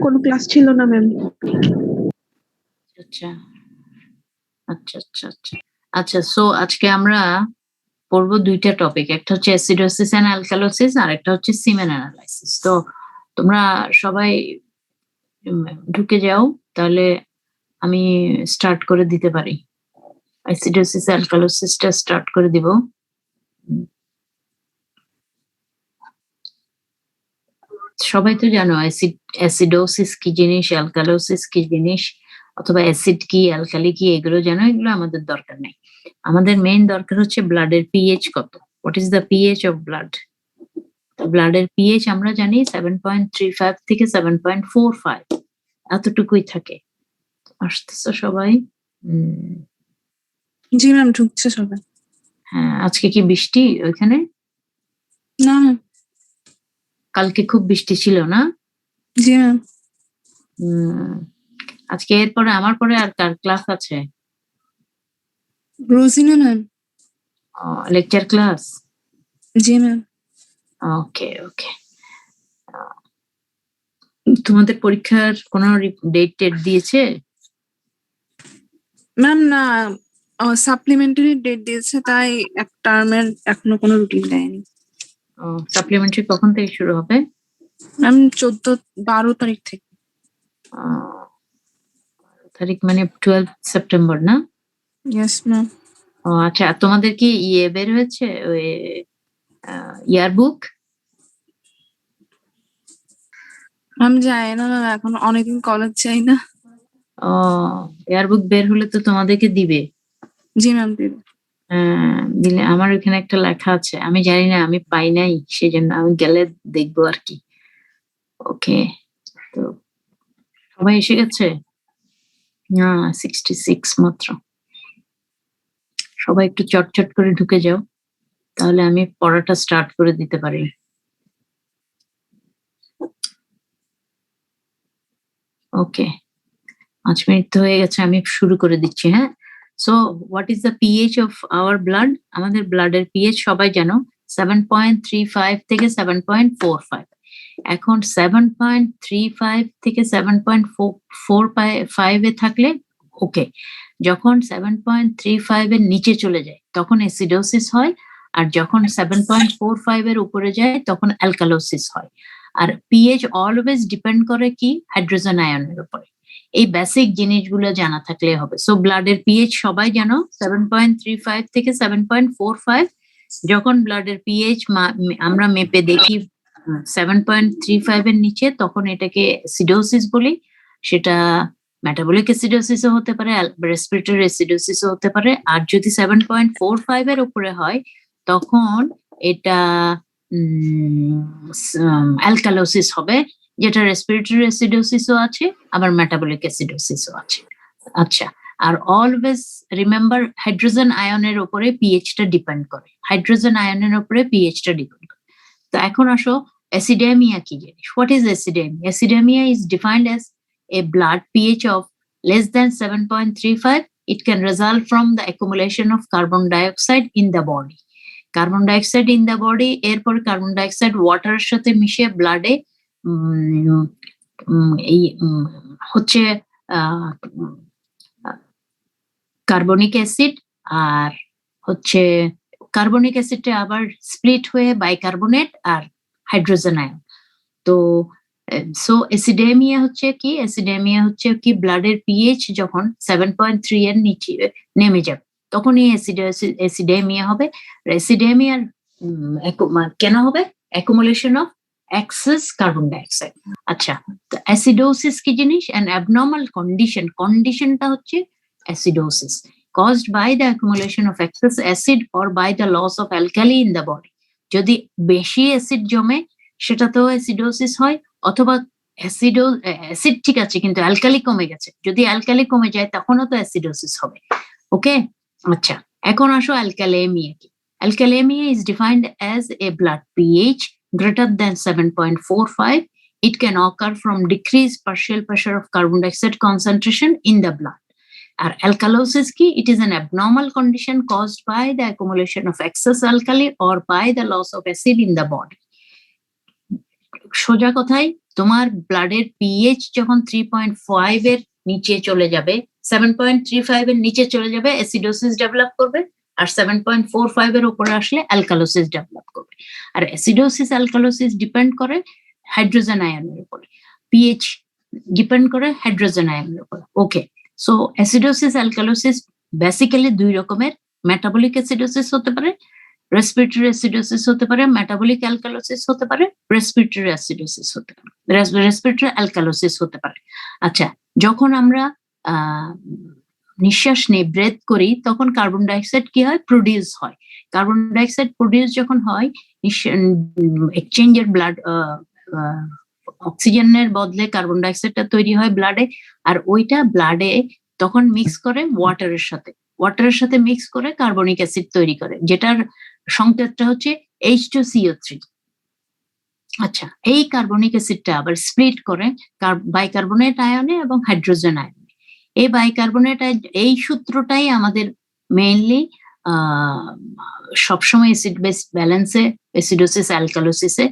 কোনো ক্লাস ছিল না ম্যাম। আচ্ছা আচ্ছা আচ্ছা আচ্ছা আচ্ছা সো আজকে আমরা পড়বো দুইটা টপিক, একটা হচ্ছে অ্যাসিডোসিস এন্ড অ্যালকালোসিস আর একটা হচ্ছে সিমেন অ্যানালাইসিস। তো তোমরা সবাই ঢুকে যাও, তাহলে আমি স্টার্ট করে দিতে পারি। অ্যাসিডোসিস অ্যালকালোসিসটা স্টার্ট করে দিব। সবাই তো জানো অ্যাসিডোসিস কি জিনিস, অ্যালকালোসিস কি জিনিস, অথবা অ্যাসিড কি অ্যালকালি কি, এগুলো জানো, এগুলো আমাদের দরকার নেই। আমাদের মেইন দরকার হচ্ছে ব্লাডের পিএইচ কত, what is the pH of blood. ব্লাডের পিএইচ আমরা জানি 7.35 থেকে 7.45, এতটুকুই থাকে। আসতেছো সবাই? জি ম্যাম, ঢুকছে সবাই। হ্যাঁ, আজকে কি বৃষ্টি ওইখানে? না ম্যাম। কালকে খুব বৃষ্টি ছিল না? জি ম্যাম। আজকে এরপরে আমার পরে আর কার ক্লাস আছে? রোজিনা ম্যাম। Lecture class? জি ম্যাম। Okay okay. তোমাদের পরীক্ষার কোনো ডেট টেট দিয়েছে? ম্যাম না, সাপ্লিমেন্টারি ডেট দিয়েছে, তাই এক টার্মের এখনো কোনো রুটিন দেয়নি। সাপ্লিমেন্টারি কখন থেকে শুরু হবে? ম্যাম 12 তারিখ থেকে। 12 তারিখ মানে 12 সেপ্টেম্বর না? Yes ma'am. আচ্ছা, তোমাদের কি ইয়ে বের হয়েছে, ওই ইয়ারবুক? ম্যাম যায় না ম্যাম, এখন অনেকদিন কলেজ যাই না। ইয়ারবুক বের হলে তো তোমাদেরকে দিবে। জি ম্যাম দিবে। দিলে আমার ওখানে একটা লেখা আছে, আমি জানি না, আমি পাই নাই, সেজন্য আমি গেলে দেখবো আর কি। ওকে, তো সবাই এসে গেছে? না, 66 মাত্র। সবাই একটু চটচট করে ঢুকে যাও, তাহলে আমি পড়াটা স্টার্ট করে দিতে পারি। ওকে, 5 মিনিট তো হয়ে গেছে, আমি শুরু করে দিচ্ছি। হ্যাঁ, so what is the pH of our blood? আমাদের ব্লাডের পিএইচ সবাই জানো 7.35 থেকে 7.45। এখন 7.35 থেকে 7.45 এ থাকলে ওকে, যখন 7.35 এর নিচে চলে যায় তখন অ্যাসিডোসিস হয়, আর যখন 7.45 এর উপরে যায় তখন অ্যালকালোসিস হয়। আর পিএইচ অলওয়েজ ডিপেন্ড করে কি, হাইড্রোজেন আয়নের উপরে। এই বেসিক জিনিসগুলো জানা থাকলে হবে। সো ব্লাডের পিএইচ সবাই জানো 7.35 থেকে 7.45। যখন ব্লাডের পিএইচ আমরা মেপে দেখি 7.35 এর নিচে, তখন এটাকে অ্যাসিডোসিস বলি। সেটা মেটাবলিক অ্যাসিডোসিসও হতে পারে, রেসপিরেটরি অ্যাসিডোসিসও হতে পারে। আর যদি 7.45 এর উপরে হয় তখন এটা অ্যালকালোসিস হবে, যেটা রেসপিরেটরি অ্যাসিডোসিসও আছে, আবার মেটাবলিক অ্যাসিডোসিসও আছে। আচ্ছা, আর অলওয়েজ রিমেম্বার হাইড্রোজেন আয়নের উপরে পিএইচটা ডিপেন্ড করে, হাইড্রোজেন আয়নের উপরে পিএইচটা ডিপেন্ড করে। তো এখন আসো, অ্যাসিডেমিয়া কি জিনিস? What is acidemia? Acidemia is defined as a blood pH of less than 7.35. It can result from the accumulation of carbon dioxide in the body. Carbon dioxide in the body, এরপর carbon dioxide ওয়াটারের সাথে মিশে ব্লাডে এই হচ্ছে carbonic acid, আর হচ্ছে carbonic অ্যাসিডটা আবার split হয়ে bicarbonate আর hydrogen ion. তো so অ্যাসিডেমিয়া হচ্ছে কি, অ্যাসিডেমিয়া হচ্ছে কি ব্লাডের পিএইচ যখন 7.3 এর নিচে নেমে যাবে তখনই অ্যাসিডেমিয়া হবে। অ্যাসিডেমিয়ার কেন হবে? Accumulation of excess carbon dioxide. আচ্ছা, তো অ্যাসিডোসিস কি জিনিস? অ্যান অ্যাবনর্মাল কন্ডিশন, কন্ডিশনটা হচ্ছে acidosis caused by the accumulation of excess acid or by the loss of alkali in the body. যদি বেশি অ্যাসিড জমে সেটাতেও অ্যাসিডোসিস হয়, অথবা অ্যাসিড ঠিক আছে কিন্তু অ্যালকালি কমে গেছে, যদি অ্যালকালি কমে যায় তখনও তো অ্যাসিডোসিস হবে। ওকে, আচ্ছা, এখন আসো অ্যালকালেমিয়া কি। Alkalemia is defined as a blood pH greater than 7.45. It can occur from decreased partial pressure of carbon dioxide concentration in the blood. Or alkalosis ki, it is an abnormal condition caused by the accumulation of excess alkali or by the loss of acid in the body. সোজা কথায় তোমার ব্লাডের pH যখন 3.5 এর নিচে চলে যাবে, 7.35 এর নিচে চলে যাবে, অ্যাসিডোসিস ডেভেলপ করবে, আর 7.45 এর উপরে আসলে অ্যালকালোসিস ডেভেলপ করবে। আর অ্যাসিডোসিস অ্যালকালোসিস ডিপেন্ড করে হাইড্রোজেন আয়নের উপরে, পিএইচ ডিপেন্ড করে হাইড্রোজেন আয়নের উপরে। ওকে, সো অ্যাসিডোসিস অ্যালকালোসিস বেসিক্যালি দুই রকমের, মেটাবলিক অ্যাসিডোসিস হতে পারে, রেসপিরেটরি অ্যাসিডোসিস হতে পারে, মেটাবলিক অ্যালকালোসিস হতে পারে, রেসপিরেটরি অ্যাসিডোসিস হতে পারে, রেসপিরেটরি অ্যালকালোসিস হতে পারে। আচ্ছা, যখন আমরা নিঃশ্বাস নেই, ব্রেথ করি, তখন কার্বন ডাইঅক্সাইড কি হয়? প্রডিউস হয়। কার্বন ডাইঅক্সাইড প্রডিউস যখন হয়, এক্সচেঞ্জের ব্লাড অক্সিজেনের বদলে কার্বন ডাইঅক্সাইডটা তৈরি হয় ব্লাডে, আর ওইটা ব্লাডে তখন মিক্স করে ওয়াটারের সাথে, ওয়াটারের সাথে মিক্স করে কার্বনিক অ্যাসিড তৈরি করে, যেটার সংকেতটা হচ্ছে H2CO3। আচ্ছা, এই কার্বনিক অ্যাসিডটা আবার স্প্লিট করে বাইকার্বনেট আয়নে এবং হাইড্রোজেন আয়নে। এই বাইকার্বনেট, এই সূত্রটাই আমাদের মেইনলি সবসময় অ্যাসিড বেস ব্যালেন্সে, অ্যাসিডোসিস অ্যালকালোসিসে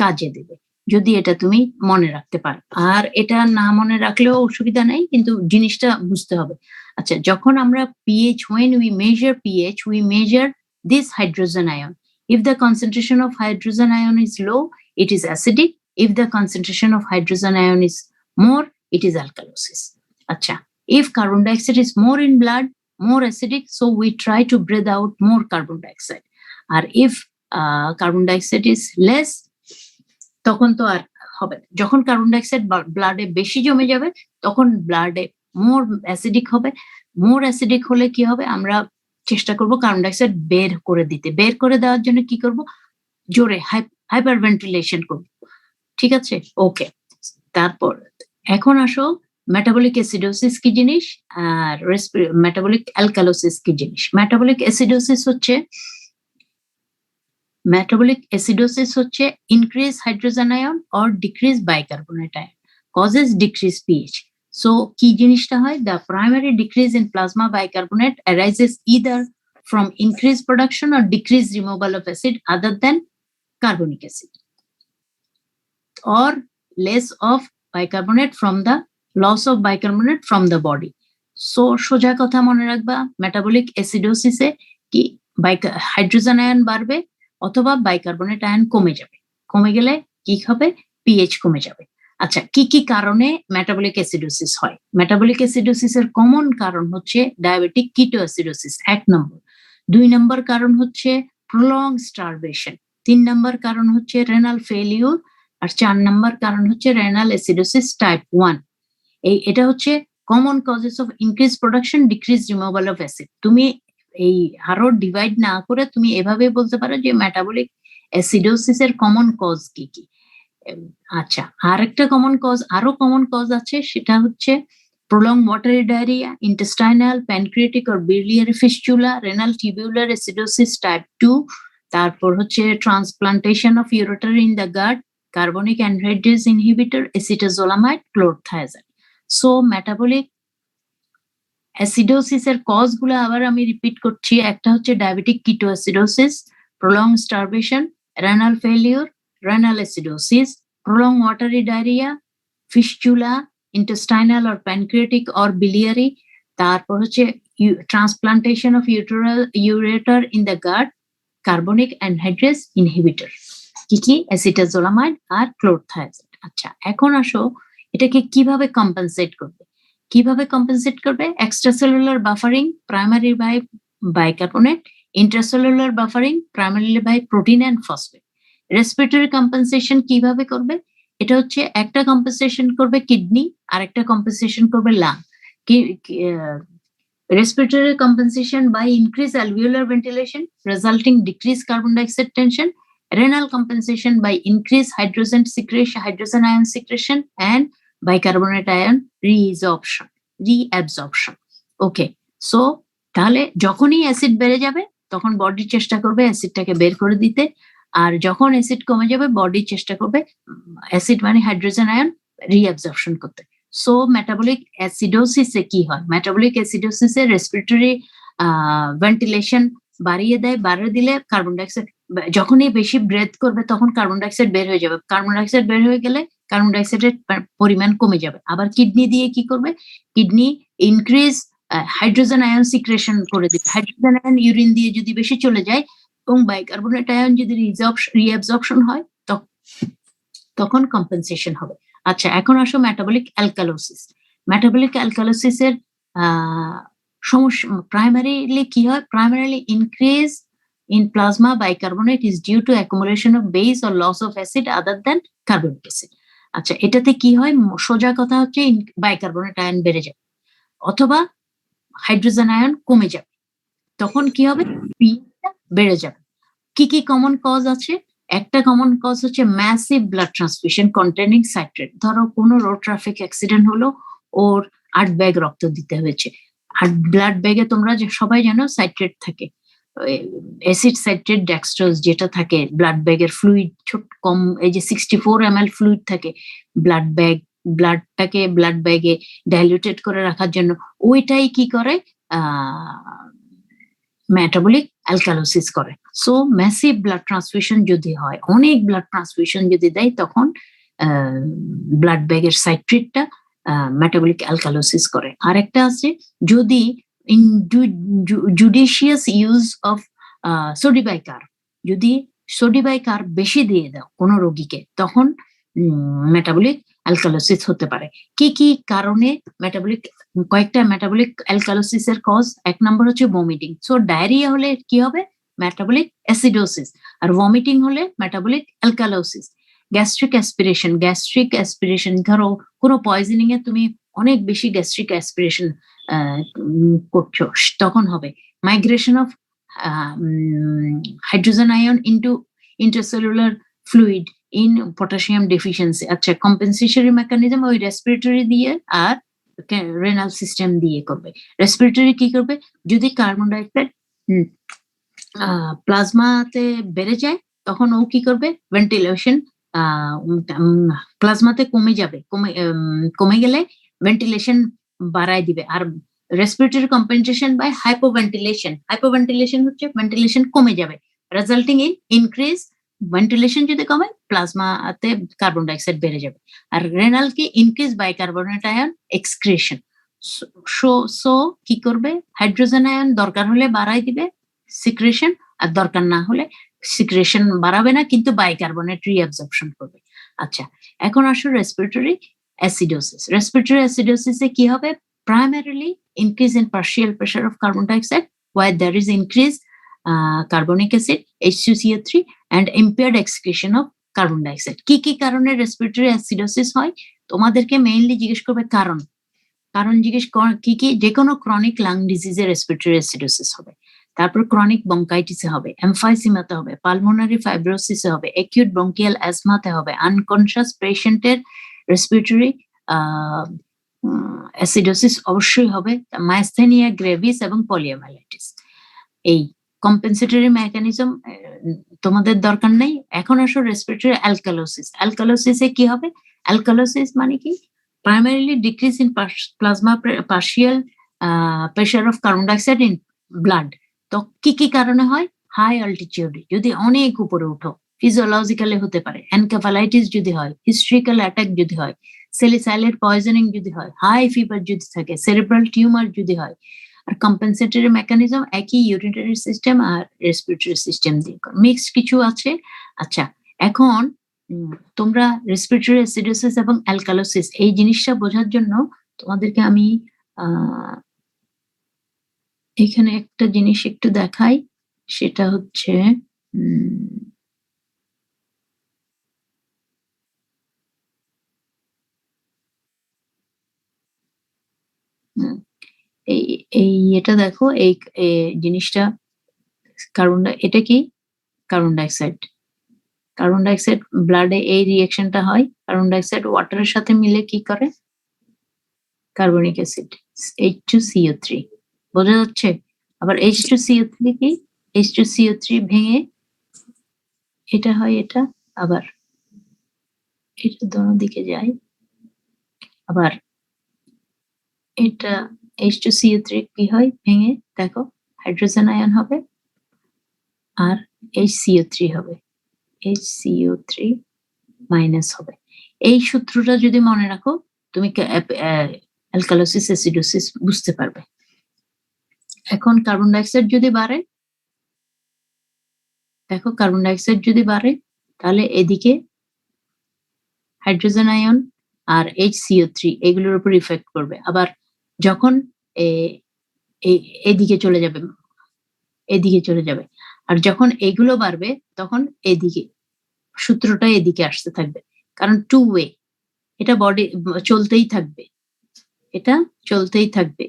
কাজে দেবে, যদি এটা তুমি মনে রাখতে পারো। আর এটা না মনে রাখলেও অসুবিধা নেই, কিন্তু জিনিসটা বুঝতে হবে। আচ্ছা, যখন আমরা pH, when we measure pH, we measure this hydrogen ion. If the concentration of hydrogen ion is low, it is acidic. If the concentration of hydrogen ion is more, it is alkalosis. Acha, if carbon dioxide is more in blood, more acidic, so we try to breathe out more carbon dioxide. Or if carbon dioxide is less, তখন তো আর হবে না। যখন carbon dioxide ব্লাডে বেশি জমে যাবে, তখন ব্লাডে মোর acidic হবে। মোর অ্যাসিডিক হলে কি হবে? আমরা চেষ্টা করব কার্বন ডাইঅক্সাইড বের করে দিতে। বের করে দেওয়ার জন্য কি করব? জোরে হাইপার ভেন্টিলেশন করব। ঠিক আছে? ওকে, তারপর এখন আসো মেটাবলিক অ্যাসিডোসিস কি জিনিস আর মেটাবলিক অ্যালকালোসিস কি জিনিস। মেটাবলিক অ্যাসিডোসিস হচ্ছে increase hydrogen ion or decrease bicarbonate ion, causes decreased pH. So কি জিনিসটা হয়? The primary decrease in plasma bicarbonate arises either from increased production or decreased removal of acid other than carbonic acid, or less of bicarbonate from the loss of bicarbonate from the body. So সোজা কথা মনে রাখবা, metabolic অ্যাসিডোসিসে কি hydrogen ion বাড়বে অথবা bicarbonate ion কমে যাবে। কমে গেলে কি হবে? পিএইচ কমে যাবে। আচ্ছা, কি কি কারণে মেটাবলিক অ্যাসিডোসিস হয়? মেটাবলিক অ্যাসিডোসিসের কমন কারণ হচ্ছে ডায়াবেটিক কিটোঅ্যাসিডোসিস 1 নম্বর। 2 নম্বর কারণ হচ্ছে প্রলং স্টারভেশন। 3 নম্বর কারণ হচ্ছে রেনাল ফেলিউর। আর 4 নম্বর কারণ হচ্ছে রেনাল অ্যাসিডোসিস টাইপ 1। এটা হচ্ছে common causes of increase production, decrease removal of acid. তুমি এই আরো ডিভাইড না করে তুমি এভাবে বলতে পারো যে মেটাবলিক অ্যাসিডোসিসের কমন কজ কি কি। আচ্ছা, আরেকটা আরো কমন কজ আছে, সেটা হচ্ছে prolonged watery diarrhea, intestinal, pancreatic or biliary fistula, renal tubular acidosis type 2, তারপর হচ্ছে transplantation of ureter in the gut, carbonic anhydrase inhibitor, acetazolamide, chlorothiazide. So metabolic অ্যাসিডোসিসের কজ গুলো আবার আমি রিপিট করছি। একটা হচ্ছে diabetic ketoacidosis, prolong starvation, renal failure, renal acidosis, prolong watery diarrhoea, fistula, intestinal or pancreatic or biliary, তারপর হচ্ছে transplantation of ureter in the gut, carbonic anhydrase inhibitor. কি কি? অ্যাসিটাজোলামাইড আর ক্লোরোথায়াজাইড। আচ্ছা, এখন আসো এটাকে কিভাবে কম্পেনসেট করবে। Extracellular buffering primarily by bicarbonate, intracellular buffering primarily by protein and phosphate. Respiratory compensation কিভাবে করবে? এটা হচ্ছে একটা কম্পেনসেশন করবে কিডনি আর একটা কম্পেনসেশন করবে lung. Respiratory compensation by increased alveolar ventilation resulting decreased carbon dioxide tension. Renal compensation by increased hydrogen ion secretion and bicarbonate ion reabsorption. Okay, so তাহলে যখনই অ্যাসিড বেড়ে যাবে তখন বডি চেষ্টা করবে অ্যাসিডটাকে বের করে দিতে, আর যখন অ্যাসিড কমে যাবে বডি চেষ্টা করবে অ্যাসিড মানে হাইড্রোজেন আয়ন রিঅ্যাবজর্পশন করতে। সো মেটাবলিক অ্যাসিডোসিসে কি হয়? মেটাবলিক অ্যাসিডোসিসে রেসপিরেটরি ভেন্টিলেশন বাড়িয়ে দেয়, বাড়িয়ে দিলে কার্বন ডাইঅক্সাইড যখনই বেশি ব্রেথ করবে তখন কার্বন ডাইঅক্সাইড বের হয়ে যাবে, কার্বন ডাইঅক্সাইড বের হয়ে গেলে কার্বন ডাইঅক্সাইডের পরিমাণ কমে যাবে। আবার কিডনি দিয়ে কি করবে, kidney increase hydrogen ion secretion করে দিবে, হাইড্রোজেন আয়ন ইউরিন দিয়ে যদি বেশি চলে যায় এবং বাইকার্বনেট আয়ন যদি রিঅ্যাবজর্পশন হয় তখন কম্পেনসেশন হবে। আচ্ছা, এখন আসো মেটাবলিক অ্যালকালোসিস। মেটাবলিক অ্যালকালোসিসের সমস্যা প্রাইমারিলি কি হয়, primarily increase in plasma bicarbonate is due to accumulation of base or loss of acid other than carbonic acid. আচ্ছা, এটাতে কি হয়, সোজা কথা হচ্ছে বাইকার্বনেট আয়ন বেড়ে যাবে অথবা হাইড্রোজেন আয়ন কমে যাবে, তখন কি হবে, পিএইচটা বেড়ে যাবে। কি কি কমন কজ আছে, একটা কমন কজ হচ্ছে massive blood transfusion containing citrate. ধরো কোনো রোড ট্রাফিক অ্যাক্সিডেন্ট হলো, ওর 8 ব্যাগ রক্ত দিতে হয়েছে, আর ব্লাড ব্যাগে তোমরা যে সবাই জানো সাইট্রেট থাকে, অ্যাসিড সাইট্রেট ডেক্সট্রোজ যেটা থাকে ব্লাড ব্যাগের ফ্লুইড ছোট কম, এই যে 64 ml ফ্লুইড থাকে ব্লাড ব্যাগ, ব্লাডটাকে ব্লাড ব্যাগে ডাইলিউটেড করে রাখার জন্য, ওইটাই কি করে মেটাবলিক অ্যালকালোসিস করে। সো ম্যাসিভ ব্লাড ট্রান্সফিউশন যদি হয়, অনেক ব্লাড ট্রান্সফিউশন যদি দেয়, তখন ব্লাড ব্যাগের সাইট্রেটটা মেটাবলিক অ্যালকালোসিস করে। আরেকটা আছে, যদি জুডিশিয়াস ইউজ অফ সোডিবাইকার, যদি সোডিবাইকার বেশি দিয়ে দাও কোনো রোগীকে, তখন মেটাবলিক অ্যালকালোসিস হতে পারে। কি কি কারণে মেটাবলিক, কয়েকটা মেটাবলিক অ্যালকালোসিসের কজ, এক নম্বর হচ্ছে ভমিটিং। সো ডায়রিয়া হলে কি হবে, মেটাবলিক অ্যাসিডোসিস, আর ভমিটিং হলে মেটাবলিক অ্যালকালোসিস। গ্যাস্ট্রিক অ্যাসপিরেশন, ধরো কোনো পয়জনিং এ তুমি অনেক বেশি গ্যাস্ট্রিক অ্যাসপিরেশন করছো, তখন হবে migration of hydrogen ion into intercellular fluid in potassium deficiency. আচ্ছা, কম্পেনসেশনারি মেকানিজম ওই রেসপিরেটরি দিয়ে আর রেনাল সিস্টেম দিয়ে করবে। রেসপিরেটরি কি করবে, যদি কার্বন ডাইঅক্সাইড প্লাজমাতে বেড়ে যায়, তখন ও কি করবে, ভেন্টিলেশন, প্লাজমাতে কমে যাবে, কমে গেলে ভেন্টিলেশন বাড়ায় দিবে। আর respiratory compensation by hypoventilation, hypoventilation হচ্ছে ভেন্টিলেশন কমে যাবে, রেজাল্টিং ইন ইনক্রিজ ভেন্টিলেশন যদি কমে, প্লাজমাতে কার্বন ডাইঅক্সাইড বেড়ে যাবে। আর রেনাল কি, increase bicarbonate ion excretion. So কি করবে, হাইড্রোজেন আয়ন দরকার হলে বাড়াই দিবে সিক্রেশন, আর দরকার না হলে সিক্রেশন বাড়াবে না, কিন্তু বাইকার্বনেট রিঅ্যাবজর্পশন করবে। আচ্ছা, এখন আসো রেসপিরেটরি অ্যাসিডোসিস। রেসপিরেটরি অ্যাসিডোসিসে কি হবে, primarily increase in partial pressure of carbon dioxide while there is increased carbonic acid H2CO3 and impaired excretion of carbon dioxide. কি কি কারণে রেসপিরেটরি অ্যাসিডোসিস হয়, তোমাদেরকে মেইনলি জিজ্ঞেস করবে কারণ জিজ্ঞেস কি কি, যে কোনো ক্রনিক লাং ডিজিজে রেসপিরেটরি অ্যাসিডোসিস হবে, তারপর ক্রনিক বঙ্কাইটিসে হবে, এমফাইসিমাতে হবে, পালমোনারি ফাইব্রোসিসে হবে, অ্যাকিউট ব্রঙ্কিয়াল অ্যাজমাতে হবে, আনকনশাস পেশেন্টের রেসপিরেটরি অ্যাসিডোসিস অবশ্যই হবে, মাইস্থেনিয়া গ্রেভিস এবং পলিওমাইলাইটিস। এই কম্পেনসেটরি মেকানিজম তোমাদের দরকার নেই। এখন আসো রেসপিরেটরি অ্যালকালোসিস। অ্যালকালোসিসে কি হবে, অ্যালকালোসিস মানে কি, primarily decrease in plasma partial pressure of carbon dioxide in blood. তো কি কি কারণে হয়, হাই অল্টিটিউডে যদি অনেক উপরে উঠো, ফিজিওলজিক্যালি হতে পারে, এনকেফালাইটিস যদি হয়, হিস্ট্রিক্যাল অ্যাটাক যদি হয়, সেলিসাইলেট পয়জনিং যদি হয়, হাই ফিভার যদি থাকে, সেরিব্রাল টিউমার যদি হয়। আর কম্পেনসেটরি মেকানিজম একই, ইউরিনারি সিস্টেম আর রেসপিরেটরি সিস্টেম দিয়ে মিক্সড কিছু আছে। আচ্ছা, এখন তোমরা রেসপিরেটরি অ্যাসিডোসিস এবং অ্যালকালোসিস এই জিনিসটা বোঝার জন্য তোমাদেরকে আমি এখানে একটা জিনিস একটু দেখাই, সেটা হচ্ছে এই এটা দেখো, এই জিনিসটা কার্বন, এটা কি কার্বন ডাইঅক্সাইড, কার্বন ডাইঅক্সাইড ব্লাডে এই রিঅ্যাকশনটা হয়, কার্বন ডাইঅক্সাইড ওয়াটারের সাথে মিলে কি করে, কার্বনিক অ্যাসিড H2CO3, বোঝা যাচ্ছে। আবার H2CO3 কি, H2CO3 ভেঙে এটা হয়, এটা আবার এটা দোনো দিকে যায়, আবার এটা H2CO3 কি হয়, ভেঙে দেখো হাইড্রোজেন আয়ন হবে, আর HCO3 হবে, HCO3 মাইনাস হবে। এই সূত্রটা যদি মনে রাখো তুমি অ্যালকালোসিস অ্যাসিডোসিস বুঝতে পারবে। এখন কার্বন ডাইঅক্সাইড যদি বাড়ে, দেখো কার্বন ডাইঅক্সাইড যদি বাড়ে তাহলে এদিকে হাইড্রোজেন আয়ন আর HCO3 এগুলোর উপর ইফেক্ট করবে। আবার যখন এদিকে চলে যাবে, এদিকে চলে যাবে, আর যখন এগুলো বাড়বে তখন এদিকে সূত্রটা এদিকে আসতে থাকবে, কারণ টু ওয়ে, এটা বডি চলতেই থাকবে, এটা চলতেই থাকবে।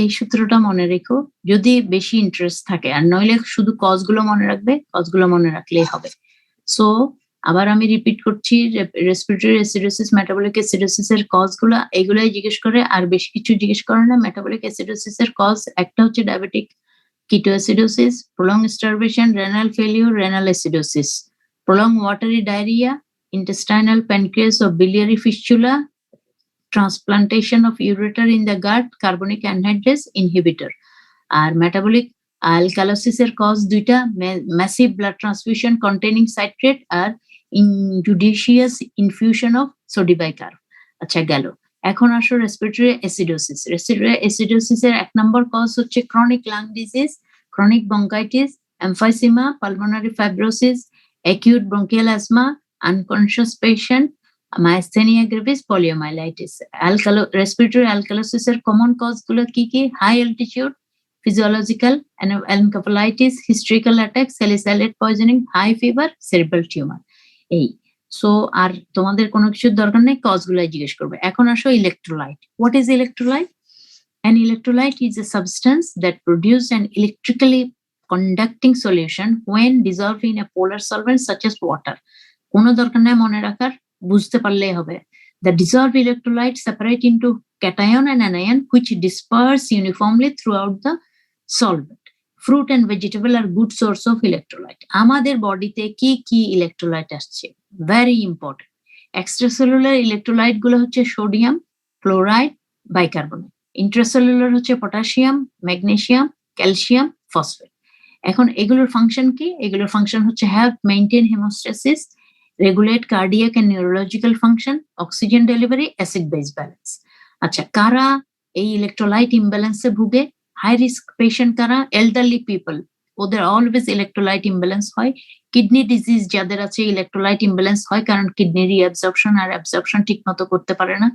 এই সূত্রটা মনে রেখো যদি বেশি ইন্টারেস্ট থাকে, আর নইলে শুধু কজগুলো মনে রাখবে, কজগুলো মনে রাখলেই হবে। সো আবার আমি রিপিট করছি, রেসপিরেটরি অ্যাসিডোসিস, মেটাবলিক অ্যাসিডোসিস এর কজগুলো এগুলাই জিজ্ঞেস করে, আর বেশি কিছু জিজ্ঞেস করে না। মেটাবলিক অ্যাসিডোসিস এর কজ একটা হচ্ছে diabetic ketoacidosis, prolonged starvation, renal failure, renal acidosis, prolonged watery diarrhea, intestinal pancreas or biliary fistula, transplantation of ureter in the gut, carbonic anhydrase inhibitor. R metabolic alkalosis এর cause দুইটা, massive blood transfusion containing citrate আর injudicious infusion of sodium-bicarb. আচ্ছা গেল। এখন আসো respiratory acidosis. Respiratory acidosis এর 1 নম্বর cause হচ্ছে chronic lung disease, chronic bronchitis, emphysema, pulmonary fibrosis, acute bronchial asthma, unconscious patient, myasthenia gravis, poliomyelitis. Respiratory alkalosis এর common cause গুলো কি কি? High altitude, physiological encephalitis, hysterical attacks, salicylate poisoning, high fever, cerebral tumor. এই so আর তোমাদের কোনো কিছুর দরকার নেই, কজগুলাই জিজ্ঞেস করবে। এখন আসো electrolyte. What is electrolyte? An electrolyte is a substance that produces an electrically conducting solution when dissolved in a polar solvent such as water. কোনো দরকার নেই মনে রাখার, বুঝতে পারলেই হবে। The dissolved electrolytes separate into cation and anion which disperse uniformly throughout the solvent. Fruit and vegetable are good source of electrolyte. আমাদের বডিতে কি কি ইলেকট্রোলাইট আসছে? Very important. Extracellular electrolyte গুলো হচ্ছে সোডিয়াম, ক্লোরাইড, বাইকার্বনেট। ইন্ট্রাসেলুলার হচ্ছে potassium, magnesium, calcium, phosphate. এখন এগুলোর ফাংশন কি? এগুলোর ফাংশন হচ্ছে help maintain haemostasis, regulate cardiac and neurological function, oxygen delivery, acid base balance. আচ্ছা কারা এই ইলেকট্রোলাইট ইমব্যালেন্সে ভুগে? হাই রিস্ক পেশেন্ট কারা? এল্ডারলি পিপল, ওদের অলওয়েজ ইলেকট্রোলাইট ইমব্যালেন্স হয়। কিডনি ডিজিজ যাদের আছে ইলেকট্রোলাইট ইমব্যালেন্স হয়, কারণ কিডনি রিঅ্যাবজর্পশন আর অ্যাবজর্পশন ঠিক মতো করতে পারে না,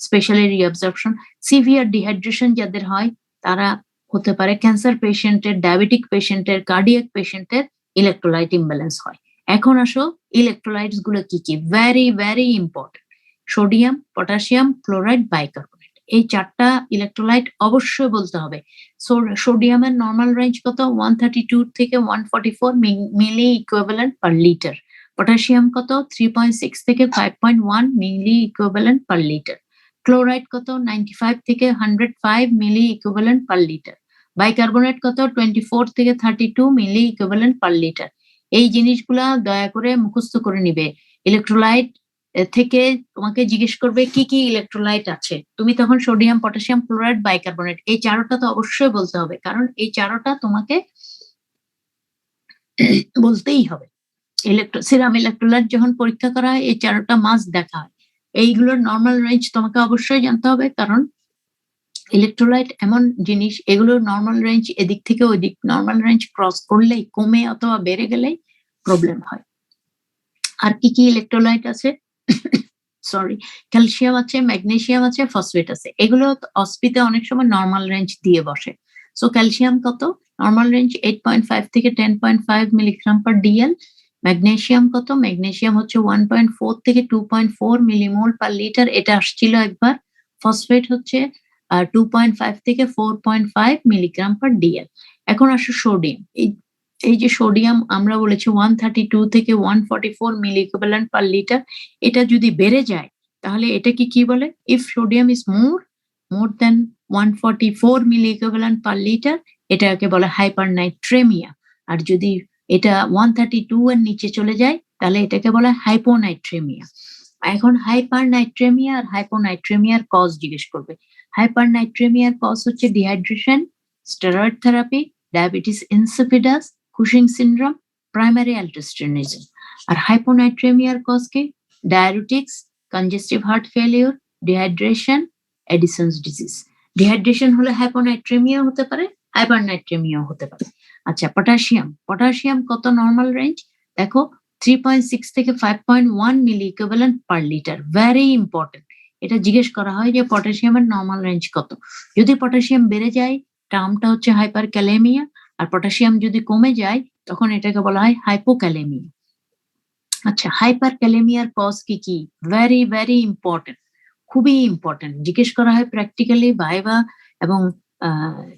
স্পেশালি রিঅ্যাবজর্পশন। সিভিয়ার ডিহাইড্রেশন যাদের হয় তারা হতে পারে। ক্যান্সার পেশেন্টের, ডায়াবেটিক পেশেন্টের, কার্ডিয়াক পেশেন্টের ইলেকট্রোলাইট ইমব্যালেন্স হয়। এখন আসো ইলেকট্রোলাইটস গুলো কি কি? Very very important. Sodium, potassium, chloride, bicarbonate, এই 4টা ইলেকট্রোলাইট অবশ্যই বলতে হবে। সোডিয়ামের নর্মাল রেঞ্জ কত? 132 থেকে 144 milliequivalent per litre. Potassium কত? 3.6 থেকে 5.1 milliequivalent per litre. Chloride কত? 95 থেকে 105 মিলি ইকুইভ্যালেন্ট পার লিটার। বাইকার্বনেট কত? 24 থেকে 32 মিলি ইকুইভ্যালেন্ট পার লিটার। এই জিনিসগুলা দয়া করে মুখস্থ করে নিবে। ইলেকট্রোলাইট থেকে তোমাকে জিজ্ঞেস করবে কি কি ইলেকট্রোলাইট আছে, তুমি তখন সোডিয়াম, পটাশিয়াম, ক্লোরাইড, বাইকার্বনেট এই 4টা তো অবশ্যই বলতে হবে, কারণ এই 4টা তোমাকে বলতেই হবে। সিরাম ইলেকট্রোলাইট যখন পরীক্ষা করা হয় এই 4টা মাস্ট দেখা হয়। এইগুলোর নর্মাল রেঞ্জ তোমাকে অবশ্যই জানতে হবে, কারণ ইলেকট্রোলাইট এমন জিনিস, এগুলোর নর্মাল রেঞ্জ এদিক থেকে ওই দিক, নর্মাল রেঞ্জ ক্রস করলেই, কমে অথবা বেড়ে গেলেই প্রবলেম হয়। আর কি কি ইলেকট্রোলাইট আছে? সরি, ক্যালসিয়াম আছে, ম্যাগনেসিয়াম আছে, ফসফেট আছে। এগুলো অস্পিতে অনেক সময় নর্মাল রেঞ্জ দিয়ে বসে। সো ক্যালসিয়াম কত? নর্মাল রেঞ্জ 8.5 থেকে 10.5 মিলিগ্রাম পার ডিএল। ম্যাগনেসিয়াম কত? ম্যাগনেসিয়াম হচ্ছে 1.4 থেকে 2.4 মিলিমোল পার লিটার, এটা আসছিল একবার। ফসফেট হচ্ছে 2.5 থেকে 4.5 মিলিগ্রাম পার ডিএল। এখন আসো সোডিয়াম। এই যে সোডিয়াম আমরা বলেছি 132 থেকে 144 মিলি ইকুইভ্যালেন্ট পার লিটার, এটা যদি বেড়ে যায় তাহলে এটাকে কি বলে? If sodium is more than 144 milliequivalent per litre, এটাকে বলে হাইপারনাইট্রেমিয়া। আর যদি এটা 132 এর নিচে চলে যায় তাহলে এটাকে বলে হাইপোনাইট্রেমিয়া। এখন হাইপারনাইট্রেমিয়া আর হাইপোনাইট্রেমিয়ার কজ জিজ্ঞেস করবে। হাইপারনাইট্রেমিয়ার কজ হচ্ছে dehydration, steroid therapy, diabetes insipidus, Cushing syndrome, primary aldosteronism. আর হাইপোনাইট্রেমিয়ার কজ কি? Diabetics, congestive heart failure, dehydration, Addison's disease. Dehydration হলে হাইপোনাইট্রেমিয়া হতে পারে, হাইপারনাইট্রেমিয়া হতে পারে। আচ্ছা, পটাশিয়াম কত নর্মাল রেঞ্জ? দেখো 3.6 থেকে 5.1 milliequivalent per litre. Very important, এটা জিজ্ঞেস করা হয় যে পটাশিয়ামের নর্মাল রেঞ্জ কত। যদি পটাশিয়াম বেড়ে যায় টার্মটা হচ্ছে হাইপারক্যালেমিয়া, আর পটাশিয়াম যদি কমে যায় তখন এটাকে বলা হয় হাইপোক্যালেমিয়া। আচ্ছা, হাইপারক্যালেমিয়ার কজ কি কি? ভেরি ভেরি ইম্পর্টেন্ট, খুবই ইম্পর্টেন্ট, জিজ্ঞেস করা হয় প্র্যাকটিক্যালি, ভাইভা এবং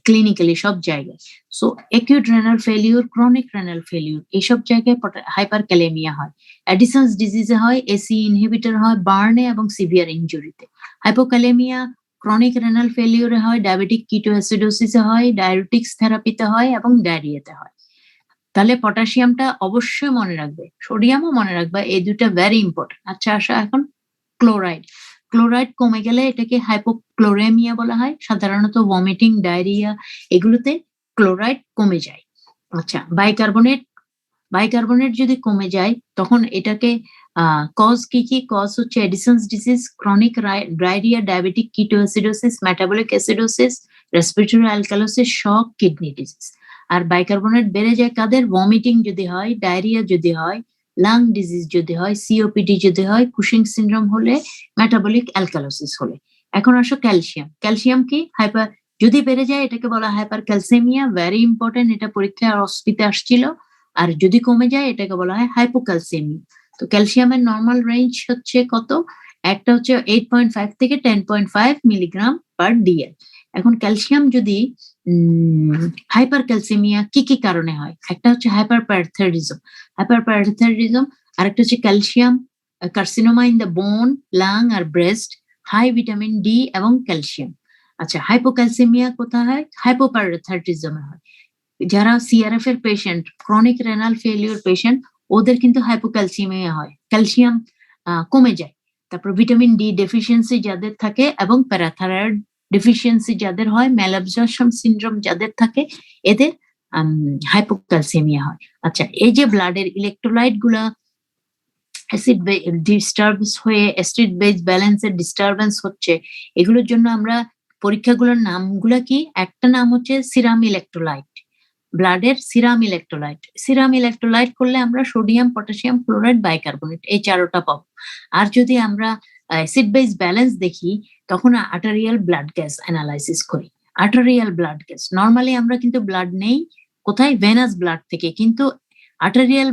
ক্লিনিক্যালি সব জায়গায়। So acute renal failure, chronic renal failure, এইসব জায়গায় হাইপারক্যালেমিয়া হয়। অ্যাডিসনস ডিজিজে হয়, এসি ইনহিবিটর হয় বার্নে এবং সিভিয়ার ইনজুরিতে। হাইপোক্যালেমিয়া ক্রনিক রেনাল ফেলিউরে হয়, ডায়াবেটিক কিটোঅ্যাসিডোসিসে হয়, ডায়াবেটিক্স থেরাপিতে হয় এবং ডায়রিয়াতে হয়। তাহলে পটাশিয়ামটা অবশ্যই মনে রাখবে, সোডিয়ামও মনে রাখবে, এই দুটা ভেরি ইম্পর্টেন্ট। আচ্ছা, আসা এখন ক্লোরাইড কমে গেলে এটাকে হাইপোক্লোরেমিয়া বলা হয়। সাধারণত ভমিটিং, ডায়রিয়া এগুলোতে ক্লোরাইড কমে যায়। আচ্ছা, বাইকার্বনেট যদি কমে যায় তখন এটাকে কজ কি কি? কজ হচ্ছে Addison's disease, chronic diarrhoea, diabetic ketoacidosis, metabolic acidosis, respiratory alkalosis, shock, kidney disease. আর বাইকার্বনেট বেড়ে যায় কাদের? ভমিটিং যদি হয়, ডায়রিয়া যদি হয়, লাং ডিজিজ যদি হয়, সিওপিডি যদি হয়, কুশিং সিনড্রোম হলে, মেটাবলিক অ্যালকালোসিস হলে। এখন আসো ক্যালসিয়াম কি? যদি বেড়ে যায় এটাকে বলা হাইপার ক্যালসেমিয়া। ভেরি ইম্পর্টেন্ট, এটা পরীক্ষায় অস্পিতে আসছিল। আর যদি কমে যায় এটাকে বলা হয় হাইপোক্যালসেমিয়া। তো ক্যালসিয়ামের নর্মাল রেঞ্জ হচ্ছে কত? একটা হচ্ছে 8.5 থেকে 10.5 মিলিগ্রাম পার ডিএল। এখন ক্যালসিয়াম যদি হাইপার ক্যালসেমিয়া কি কি কারণে হয়? একটা হচ্ছে হাইপারপ্যারাথাইরয়েডিজম, আরেকটা হচ্ছে calcium carcinoma in the bone, lung আর ব্রেস্ট, হাই ভিটামিন ডি এবং ক্যালসিয়াম। আচ্ছা, হাইপোক্যালসেমিয়া কোথায় হয়? হাইপোপ্যারাথাইরয়েডিজমে হয়। যারা সিআরএফ এর patient, chronic renal failure patient, ওদের কিন্তু হাইপোক্যালসিমিয়া হয়, ক্যালসিয়াম কমে যায়। তারপর ভিটামিন ডি ডেফিসিয়েন্সি যাদের থাকে এবং প্যারাথাইরয়েড ডেফিসিয়েন্সি যাদের হয়, ম্যালাবজর্পশন সিনড্রোম যাদের থাকে, এদের হাইপোক্যালসেমিয়া হয়। আচ্ছা, এই যে ব্লাডের ইলেকট্রোলাইট গুলা অ্যাসিড ডিস্টার্বস হয়ে অ্যাসিড বেস ব্যালেন্সের ডিস্টারবেন্স হচ্ছে, এগুলোর জন্য আমরা পরীক্ষাগুলোর নামগুলা কি? একটা নাম হচ্ছে সিরাম ইলেকট্রোলাইট, ব্লাডের সিরাম ইলেকট্রোলাইট করলে আমরা সোডিয়াম, পটাশিয়াম, ক্লোরাইড, বাইকার্বনেট এই চারোটা পাবো। আর যদি আমরা অ্যাসিড বেস ব্যালেন্স দেখি তখন আর্টারিয়াল ব্লাড গ্যাস অ্যানালাইসিস করি। আর্টারিয়াল ব্লাড গ্যাস, নর্মালি আমরা কিন্তু ব্লাড নেই কোথায়? ভেনাস ব্লাড থেকে, কিন্তু আর্টারিয়াল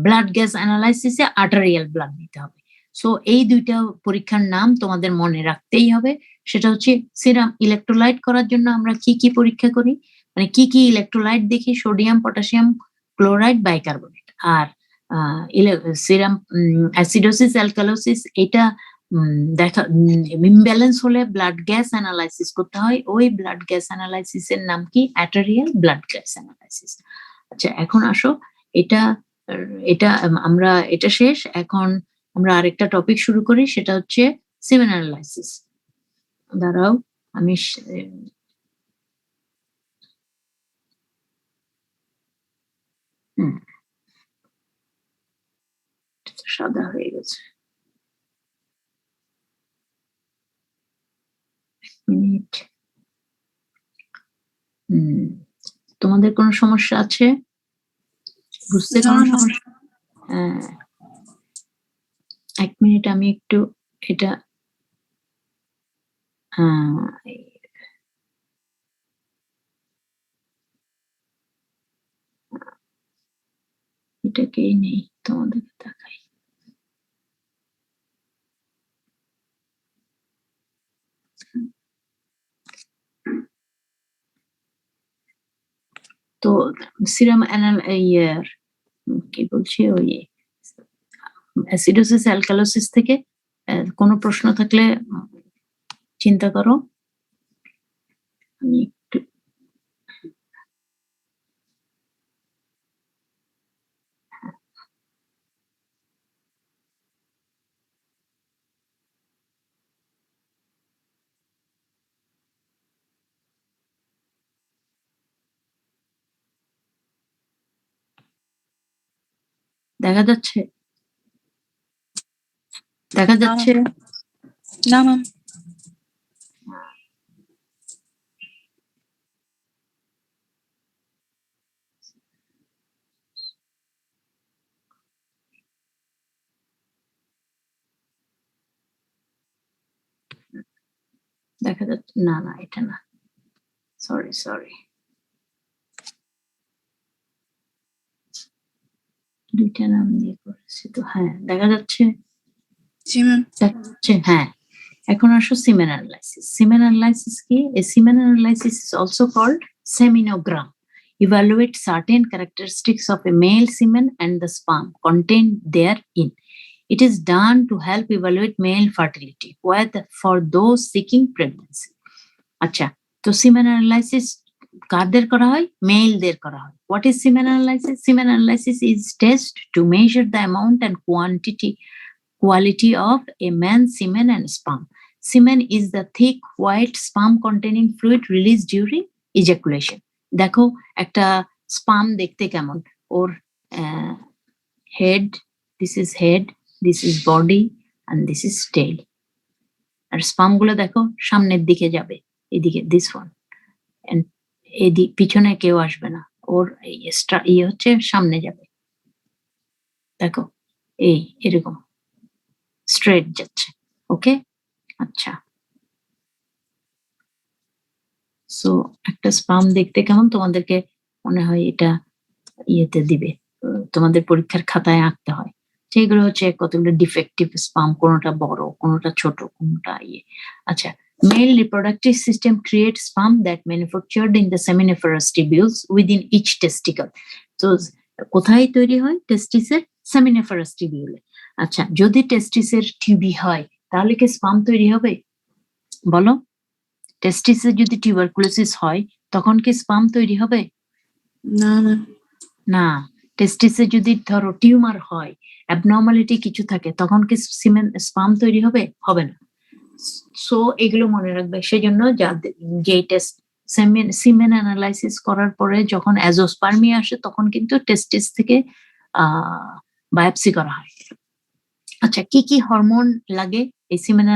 ব্লাড গ্যাস অ্যানালাইসিসে আর্টারিয়াল ব্লাড নিতে হবে। সো এই দুইটা পরীক্ষার নাম তোমাদের মনে রাখতেই হবে। সেটা হচ্ছে সিরাম ইলেকট্রোলাইট করার জন্য আমরা কি কি পরীক্ষা করি, মানে কি কি ইলেকট্রোলাইট দেখি? Sodium, potassium, chloride, bicarbonate. আর সিরাম অ্যাসিডোসিস, অ্যালকালোসিস এটা দেখা ইমব্যালেন্স হলে ব্লাড গ্যাস অ্যানালাইসিস করতে হয়। ওই ব্লাড গ্যাস অ্যানালাইসিসের নাম কি? Arterial blood gas analysis. আচ্ছা, এখন আসো এটা এটা আমরা এটা শেষ, এখন আমরা আরেকটা টপিক শুরু করি, সেটা হচ্ছে সেমেন অ্যানালাইসিস। দাঁড়াও, আমি সাদা হয়ে গেছে। মিনিট। তোমাদের কোনো সমস্যা আছে? বুঝতে কোনো সমস্যা? হ্যাঁ, 1 মিনিট, আমি একটু এটা এটাকেই নেই, তোমাদেরকে দেখাই। তো সিরাম কি বলছি, ওই অ্যাসিডোসিস অ্যালকালোসিস থেকে কোনো প্রশ্ন থাকলে চিন্তা করো। আমি একটু দেখা যাচ্ছে? দেখা না, যাচ্ছে? না ম্যাম। দেখা যাচ্ছে? না, না, এটা না। সরি। ২ টা নাম দিয়ে করেছি তো। হ্যাঁ, দেখা যাচ্ছে? জি ম্যাম। দেখা যাচ্ছে? হ্যাঁ। এখন আসো semen analysis. Semen analysis কি? A semen analysis is also called semenogram. Evaluate certain characteristics of a male semen and the sperm contained therein. It is done to help evaluate male fertility for those seeking pregnancy. আচ্ছা, তো semen analysis কাদের করা হয়? মেলদের করা হয়। What is semen analysis? Semen analysis is test to measure the amount and quality of a man's semen and sperm. Semen is the thick white sperm containing fluid released during ejaculation. দেখো একটা sperm দেখতে কেমন? ওর head, this is body and this is tail. R sperm গুলো দেখো সামনের দিকে যাবে, এদিকে this one, and পিছনে কেউ আসবে না, ওর হচ্ছে সামনে যাবে, দেখো এই এরকম স্ট্রেট যাচ্ছে। ওকে, আচ্ছা। সো একটা স্পাম দেখতে কেমন তোমাদেরকে মনে হয় এটা ইয়েতে দিবে, তোমাদের পরীক্ষার খাতায় আঁকতে হয়। সেগুলো হচ্ছে কতগুলো ডিফেক্টিভ স্পাম, কোনোটা বড়, কোনোটা ছোট, কোনোটা ইয়ে। আচ্ছা, male reproductive system creates sperm that manufactured in the seminiferous tubules within each testicle. তো কোথায় তৈরি হয়? টেস্টিসের seminiferous tubule। আচ্ছা, যদি টেস্টিসের টিউবি হয় তাহলে কি স্পাম তৈরি হবে? বলো, টেস্টিসে যদি টিউবারকুলোসিস হয় তখন কি স্পাম তৈরি হবে? না ম্যাম। না, টেস্টিসে যদি ধরো টিউমার হয়, অ্যাবনর্মালিটি কিছু থাকে, তখন কি স্পাম তৈরি হবে? হবে না। সো এগুলো মনে রাখবে। সেজন্য যে টেস্ট সিমেন অ্যানালাইসিস করার পরে যখন অ্যাজোস্পার্মি আসে তখন কিন্তু টেস্টিস থেকে বায়োপসি করা হয়। আচ্ছা, কি কি হরমোন লাগে এই সিমেন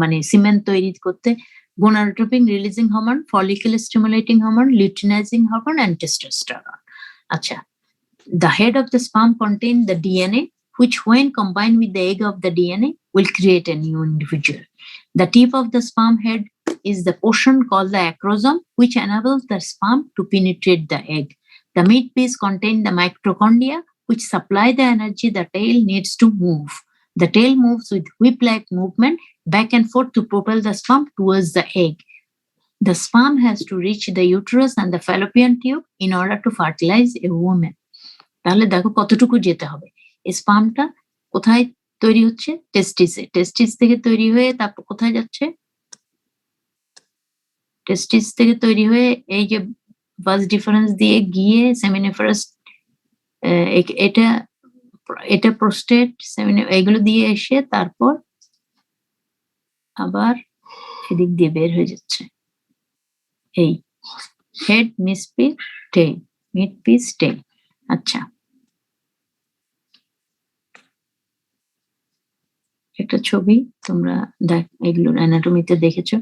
মানে সিমেন তৈরি করতে? gonadotropin releasing hormone, follicle stimulating hormone, luteinizing hormone and testosterone. Acha, the head of the sperm contains the DNA, which when combined with the egg of the DNA will create a new individual. The tip of the sperm head is the portion called the acrosome, which enables the sperm to penetrate the egg. The midpiece contains the mitochondria, which supply the energy the tail needs to move. The tail moves with whip-like movement back and forth to propel the sperm towards the egg. The sperm has to reach the uterus and the fallopian tube in order to fertilize a woman. তাহলে দেখো কতটুকু যেতে হবে। এই স্পার্মটা কোথায় তৈরি হচ্ছে? টেস্টিসে। টেস্টিস থেকে তৈরি হয়ে তারপর কোথায় যাচ্ছে? টেস্টিস থেকে তৈরি হয়ে এই যে ভাস ডিফারেন্স দিয়ে গিয়ে সেমিনিফারাস, এটা প্রোস্টেট, এগুলো দিয়ে এসে তারপর আবার এদিক দিয়ে বের হয়ে যাচ্ছে। এই হেড, মিডপিস, টেইল, মিডপিস, টেইল। আচ্ছা, একটা ছবি তোমরা এগুলো অ্যানাটমিতে দেখেছো।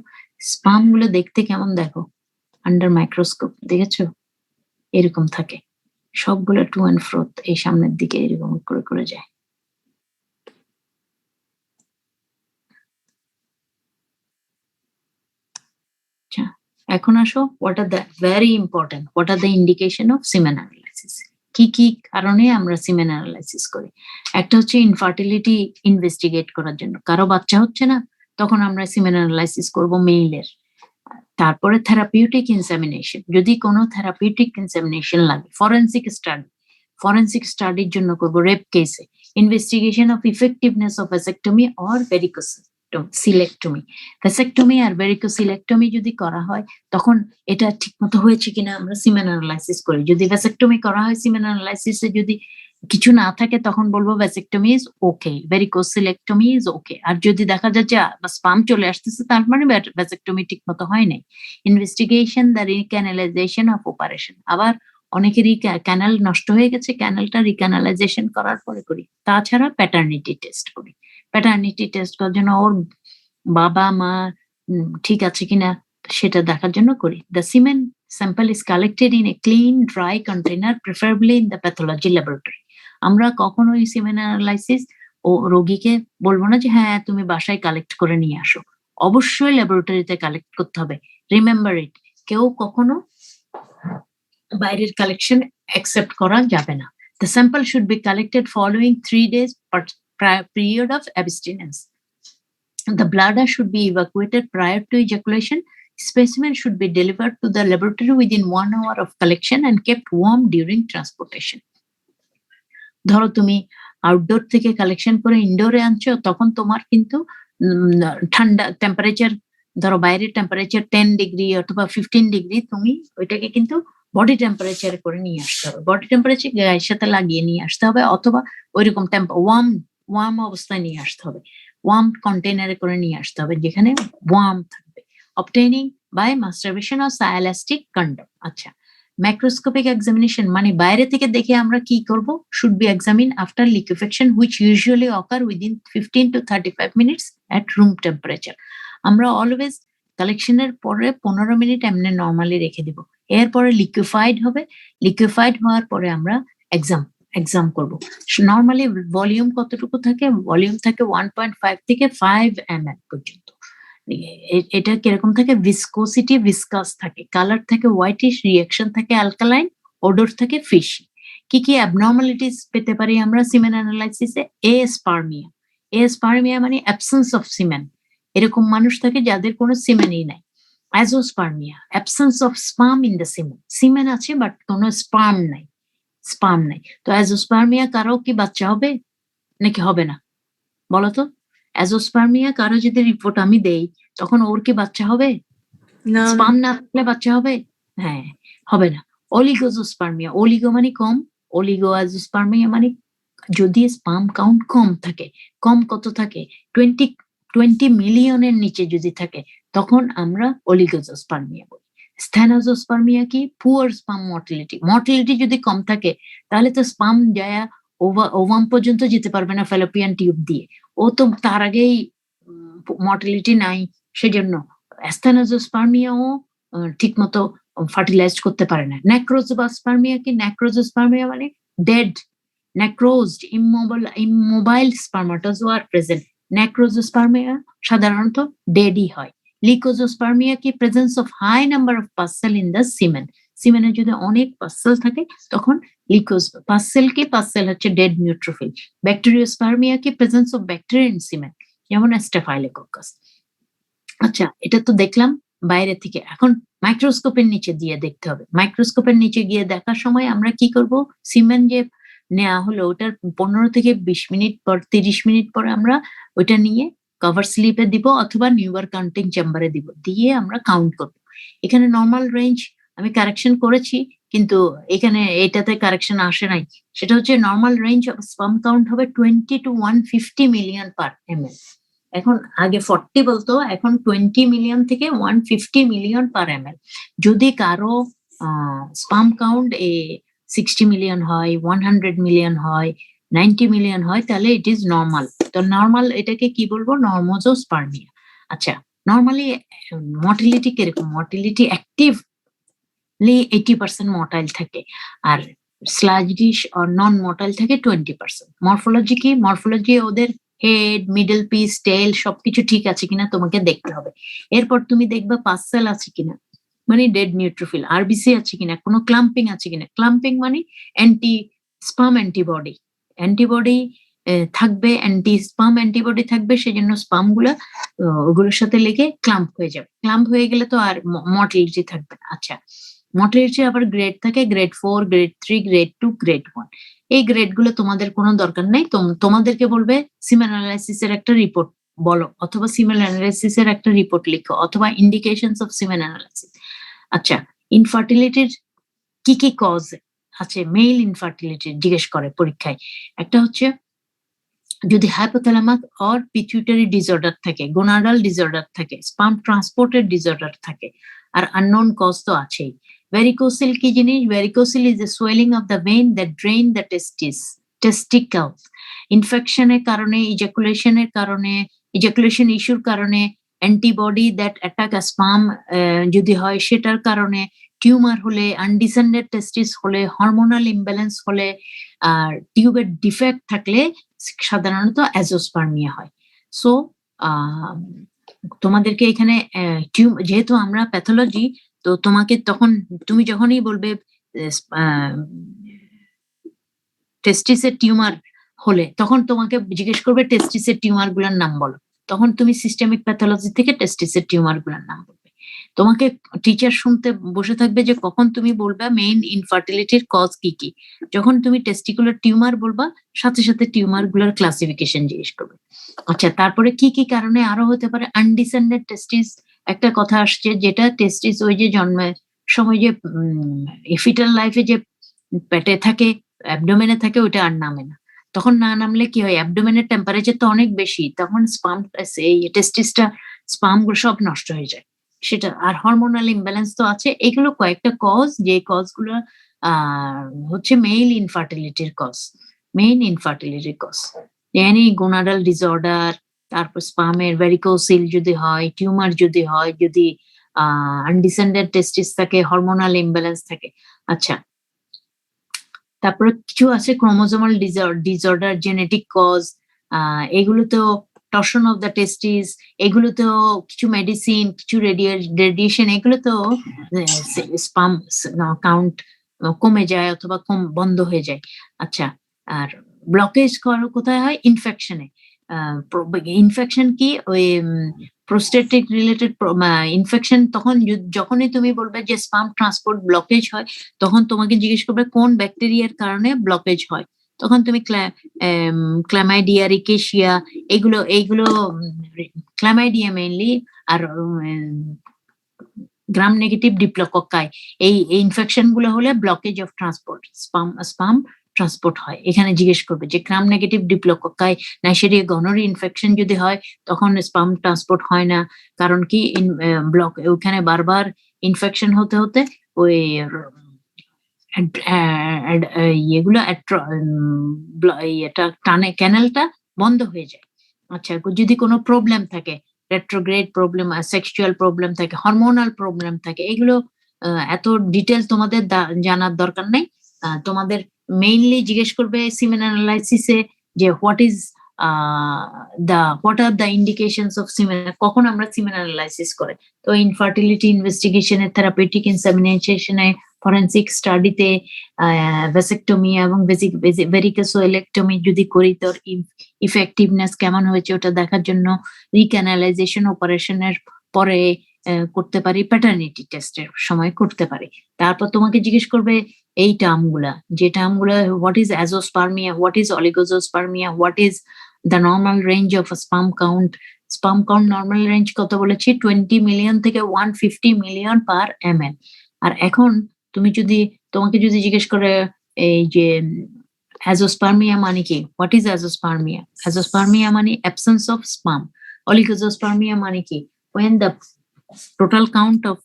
স্পার্ম গুলো দেখতে কেমন দেখো আন্ডার মাইক্রোস্কোপ, দেখেছো? এরকম থাকে সবগুলো, টু অ্যান্ড ফ্রোথ এই সামনের দিকে এরকম করে করে যায়। আচ্ছা, এখন আসো, what are the very important, what are the indication of সিমেন analysis. কি কি কারণে আমরা সিমেন অ্যানালাইসিস করি? একটা হচ্ছে ইনফার্টিলিটি ইনভেস্টিগেট করার জন্য, কারো বাচ্চা হচ্ছে না তখন আমরা সিমেন অ্যানালাইসিস করব মেইলের। তারপরে থেরাপিউটিক ইনসেমিনেশন, যদি কোনো থেরাপিউটিক ইনসেমিনেশন লাগে। ফরেন্সিক স্টাডির জন্য করবো রেপ কেসে। Investigation of effectiveness of vasectomy or varicocelectomy. Vasectomy আর ভ্যারিকোসিলেক্টমি যদি করা হয় তখন এটা ঠিকমতো হয়েছে কিনা আমরা সিমেন অ্যানালাইসিস করি। যদি ভ্যাসেক্টমি করা হয়, সিমেন অ্যানালাইসিসে যদি কিছু না থাকে তখন বলবো vasectomy is okay, varicocelectomy is okay. আর যদি দেখা যায় যে স্পাম চলে আসতেছে তার মানে ভ্যাসেক্টমি ঠিক মতো হয় নাই। ইনভেস্টিগেশন দ্য রিক্যানালাইজেশন অফ অপারেশন, আবার অনেকেরই ক্যানাল নষ্ট হয়ে গেছে, ক্যানালটা রিক্যানালাইজেশন করার পরে করি। তাছাড়া প্যাটার্নিটি টেস্ট করি। প্যাটার্নিটি টেস্ট করার জন্য ওর বাবা-মা ঠিক আছে কিনা সেটা দেখার জন্য করি। The semen sample is collected in a clean, dry container, preferably in the pathology laboratory. আমরা কখনোই semen analysis ও রোগীকে বলবো না যে হ্যাঁ তুমি বাসায় কালেক্ট করে নিয়ে আসো। অবশ্যই ল্যাবরেটরিতে কালেক্ট করতে হবে। রিমেম্বার ইট, কেউ কখনো বাইরের কালেকশন অ্যাকসেপ্ট করা যাবে না। The sample should be collected following 3 days period of abstinence. The bladder should be evacuated prior to ejaculation. Specimen should be delivered to the laboratory within 1 hour of collection and kept warm during transportation. ধরো তুমি outdoor থেকে collection করে ইনডোরে আনছো, তখন তোমার কিন্তু ঠান্ডা temperature, ধরো বাইরের টেম্পারেচার 10 ডিগ্রি অথবা 15 ডিগ্রি, তুমি ওইটাকে কিন্তু বডি টেম্পারেচারে করে নিয়ে আসতে হবে। বডি টেম্পারেচার গায়ের সাথে লাগিয়ে নিয়ে আসতে হবে, অথবা ওইরকম ওয়ার্ম অবস্থায় নিয়ে আসতে হবে। ওয়ার্ম কন্টেনারে করে নিয়ে আসতে হবে যেখানে ওয়ার্ম থাকবে। Obtaining by masturbation or silastic condom. আচ্ছা, ম্যাক্রোস্কোপিক এক্সামিনেশন মানে বাইরে থেকে দেখে আমরা কি করব? Should be examine after liquefaction which usually occur within 15 to 35 minutes at room temperature. আমরা অলওয়েজ কালেকশনের পরে 15 মিনিট এমনি নর্মালি রেখে দিব, এরপরে লিকুইফাইড হবে। লিকুইফাইড হওয়ার পরে আমরা এক্সাম করব। নর্মালি ভলিউম কতটুকু থাকে? ভলিউম থাকে 1.5 থেকে 5 ml পর্যন্ত। এটা কিরকম থাকে? ভিসকোসিটি ভিসকাস থাকে, কালার থাকে হোয়াইটিশ, রিঅ্যাকশন থাকে অ্যালকালাইন, ওডর থাকে ফিশি। কি কি অ্যাবনর্মালিটিস পেতে পারি আমরা সিমেন অ্যানালাইসিসে? এস্পার্মিয়া মানে অ্যাবসেন্স অফ সিমেন। এরকম মানুষ থাকে যাদের কোনো সিমেনই নাই। Azoospermia, absence of sperm in the semen. Semen আছে বাট কোনো স্পার্ম নাই। তো অ্যাজোস্পার্মিয়া কারো কি বাচ্চা হবে নাকি হবে না বলতো? অ্যাজোস্পার্মিয়া কারো যদি রিপোর্ট আমি দেই, তখন ওর কি বাচ্চা হবে? না স্পার্ম না থাকলে বাচ্চা হবে? হ্যাঁ, হবে না। অলিগোজোস্পার্মিয়া, অলিগো মানে কম, অ্যাজোস্পার্মিয়া মানে যদি স্পার্ম কাউন্ট কম থাকে। কম কত থাকে? 20 মিলিয়নের নিচে যদি থাকে, তখন আমরা অলিগোজোস্পার্মিয়া বলি। স্থ্যানোজোস্পার্মিয়া কি? পুয়ার স্পার্ম মর্টালিটি যদি কম থাকে, তাহলে তো স্পার্ম যায় ওভাম পর্যন্ত যেতে পারবে না ফ্যালোপিয়ান টিউব দিয়ে, ও তো তার আগেই মর্টালিটি নাই, সেজন্য অ্যাস্থেনোজোস্পার্মিয়াও ঠিক মতো ফার্টিলাইজ করতে পারে না। নেক্রোজোস্পার্মিয়া কি? নেক্রোজোস্পার্মিয়া মানে dead, necrosed, immobile spermatozoa are present. Necrospermia সাধারণত ডেডই হয়। লিকোজোস্পার্মিয়া কি? Presence of high number of pus cell in the semen. সিমেনে যদি অনেক পাসেল থাকে তখন লিকোজ। পাসেল হচ্ছে ডেড নিউট্রোফিল। ব্যাকটেরিওস্পার্মিয়া কি? Presence of bacteria in semen, যেমন স্টেফাইলোকক্কাস। আচ্ছা, এটা তো দেখলাম বাইরে থেকে। এখন মাইক্রোস্কোপের নিচে দিয়ে দেখতে হবে। মাইক্রোস্কোপের নিচে গিয়ে দেখার সময় আমরা কি করব? সিমেন যে নেওয়া হলো ওটার 15 থেকে 20 মিনিট পর, 30 মিনিট পর আমরা ওইটা নিয়ে কভার স্লিপে দিব অথবা নিউবার কাউন্টিং চেম্বারে দিব, দিয়ে আমরা কাউন্ট করব। এখানে নর্মাল রেঞ্জ আমি কারেকশন করেছি, কিন্তু এখানে এটাতে কারেকশন আসে নাই। সেটা হচ্ছে normal range of sperm count হবে 20 to 150 মিলিয়ন পার ml। এখন আগে 40 বলতো, এখন 20 মিলিয়ন থেকে 150 মিলিয়ন পার ml। যদি কারো স্পার্ম কাউন্ট 60 মিলিয়ন হয়, 100 মিলিয়ন হয়, 90 মিলিয়ন হয়, তাহলে ইট ইজ নর্মাল। তো নর্মাল এটাকে কি বলবো? নর্মোজোস্পার্মিয়া। আচ্ছা, নর্মালি মর্টালিটি কিরকম? মর্টালিটি অ্যাক্টিভলি 80% মর্টাইল থাকে, আর স্লাজিশ আর নন মর্টাইল থাকে 20%। মরফোলজি কি? মরফোলজি ওদের হেড, মিডল পিস, টেল সবকিছু ঠিক আছে কিনা তোমাকে দেখতে হবে। এরপর তুমি দেখবা পাসেল আছে কিনা, মানে ডেড নিউট্রোফিল। আরবিসি আছে কিনা, কোনো ক্লাম্পিং আছে কিনা। ক্লাম্পিং মানে স্পার্ম অ্যান্টিবডি থাকবে, স্পার্ম অ্যান্টিবডি থাকবে, সেজন্য স্পার্ম গুলা ওগুলোর সাথে লেগে ক্লাম্প হয়ে যাবে। ক্লাম্প হয়ে গেলে তো আর মর্টালিটি থাকবে না। আচ্ছা, মর্টালিটি আবার গ্রেড থাকে, গ্রেড 4, গ্রেড 3, গ্রেড 2, গ্রেড 1। এই গ্রেড গুলো তোমাদের কোনো দরকার নেই। তোমাদেরকে বলবে সিমেন অ্যানালাইসিসের একটা রিপোর্ট বলো, অথবা সিমেন অ্যানালাইসিসের একটা রিপোর্ট লিখো, অথবা ইন্ডিকেশনস অফ সিমেন অ্যানালাইসিস। আচ্ছা, ইনফার্টিলিটির কি কি কজ আছে? মেল ইনফার্টিলিটির জিজ্ঞেস করে পরীক্ষায়। একটা হচ্ছে যদি হাইপোথ্যালামাস অর পিটুইটারি ডিসঅর্ডার থাকে, গোনাডাল ডিসঅর্ডার থাকে, স্পার্ম ট্রান্সপোর্টের ডিসঅর্ডার থাকে, আর আননোন কজ তো আছেই। ভ্যারিকোসিল কি জিনিস? Varicocele is a swelling of the vein that drain the testicles. ইনফেকশনের কারণে, ইজাকুলেশনের কারণে, ইজাকুলেশন ইস্যুর কারণে, antibody that attack a sperm যদি হয় সেটার কারণে, টিউমার হলে, আনডিসেন্ডেড টেস্টিস হলে, হরমোনাল ইমব্যালেন্স হলে, আর টিউবের ডিফেক্ট থাকলে সাধারণত অ্যাজোস্পার্মিয়া হয়। সো তোমাদেরকে এখানে যেহেতু আমরা প্যাথোলজি, তো তোমাকে তখন তুমি যখনই বলবে টেস্টিসের টিউমার হলে, তখন তোমাকে জিজ্ঞেস করবে টেস্টিসের টিউমার গুলোর নাম বলো। তখন তুমি সিস্টেমিক প্যাথোলজি থেকে টেস্টিসের টিউমার গুলোর নাম বলবে। তোমাকে টিচার শুনতে বসে থাকবে যে কখন তুমি বলবা মেইন ইনফার্টিলিটির কজ কি কি। যখন তুমি টেস্টিকুলার টিউমার বলবা, সাথে সাথে টিউমার গুলোর ক্লাসিফিকেশন জিজ্ঞেস করবে। আচ্ছা, তারপরে কি কি কারণে আরো হতে পারে? আনডিসেন্ডেড টেস্টিস একটা কথা আসছে, যেটা টেস্টিস ওই যে জন্মের সময় যে ফিটাল লাইফে যে পেটে থাকে, অ্যাবডোমেনে থাকে, ওইটা আর নামে না। তখন না নামলে কি হয়, অ্যাবডোমেনের টেম্পারেচার তো অনেক বেশি, তখন স্পাম এই টেস্টিসটা স্পাম গুলো সব নষ্ট হয়ে যায়। সেটা আর হরমোনাল ইমব্যালেন্স তো আছে। এগুলো কয়েকটা কজ, যে কজ গুলো হচ্ছে মেইল ইনফার্টিলিটির কজ, মেইন ইনফার্টিলিটির কজ। এনি গোনাডাল ডিসঅর্ডার, তারপর স্পামের ভ্যারিকোসিল যদি হয়, টিউমার যদি হয়, যদি আনডিসেন্ডেড টেস্টিস থাকে, হরমোনাল ইমব্যালেন্স থাকে। আচ্ছা, তারপরে কিছু আছে ক্রোমোজোমাল ডিসঅর্ডার, জেনেটিক কজ, এগুলোতেও টর্শন অফ দ্য টেস্টিস, এগুলোতেও কিছু মেডিসিন, কিছু রেডিয়েশন, এগুলোতেও স্পাম কাউন্ট কমে যায় অথবা বন্ধ হয়ে যায়। আচ্ছা, আর ব্লকেজ কোথায় হয়? ইনফেকশনে। ইনফেকশন কি? ওই প্রোস্টেটিক রিলেটেড ইনফেকশন। তখন যখনই তুমি বলবে যে স্পাম ট্রান্সপোর্ট ব্লকেজ হয়, তখন তোমাকে জিজ্ঞেস করবে কোন ব্যাকটেরিয়ার কারণে ব্লকেজ হয়। তখন তুমি ক্ল্যামাইডিয়া, রিকেশিয়া, এইগুলো ক্ল্যামাইডিয়া মেইনলি, আর গ্রাম নেগেটিভ ডিপ্লোকক্কাই, এই ইনফেকশন গুলো হলে blockage of transport, sperm transport হয়। এখানে জিজ্ঞেস করবে যে gram negative diplococci, Neisseria gonorrhoeae infection যদি হয়, তখন স্পাম ট্রান্সপোর্ট হয় না। কারণ কি, ব্লক ওখানে বারবার ইনফেকশন হতে হতে ওই ইয়েগুলো এটা টানে, ক্যানেলটা বন্ধ হয়ে যায়। আচ্ছা, যদি কোনো প্রবলেম থাকে, রেট্রোগ্রেড প্রবলেম, সেক্সুয়াল প্রবলেম থাকে, হরমোনাল প্রবলেম থাকে, এগুলো এত ডিটেল তোমাদের জানার দরকার নেই। তোমাদের মেইনলি জিজ্ঞেস করবে সিমেন অ্যানালাইসিসে যে what are the indications of semen, কখন আমরা সিমেন অ্যানালাইসিস করে। তো ইনফার্টিলিটি ইনভেস্টিগেশনে, থেরাপিউটিক ইনসেমিনেশনে, ফরেন্সিক স্টাডিতে, ভ্যাসেক্টমি এবং ভেরিকোসোইলেক্টমি যদি করি, তোর ইফেক্টিভনেস কেমন হয়েছে ওটা দেখার জন্য রিক্যানালাইজেশন অপারেশনের পরে করতে পারি, প্যাটার্নিটি টেস্টের সময় করতে পারি। তারপর তোমাকে জিজ্ঞেস করবে এই টার্মগুলা, যে টার্মগুলা, what is azoospermia, what is oligozoospermia, what is the normal range of sperm count. Sperm count normal range কত বলেছি? 20 মিলিয়ন থেকে 150 মিলিয়ন পার ml। আর এখন তোমাকে যদি জিজ্ঞেস করে এই যে অ্যাজোস্পার্মিয়া মানে কি, হোয়াট ইজ অ্যাজোস্পার্মিয়া? অ্যাজোস্পার্মিয়া মানে অ্যাবসেন্স অফ স্পাম। অলিগোজোস্পার্মিয়া মানে কি? when the total count of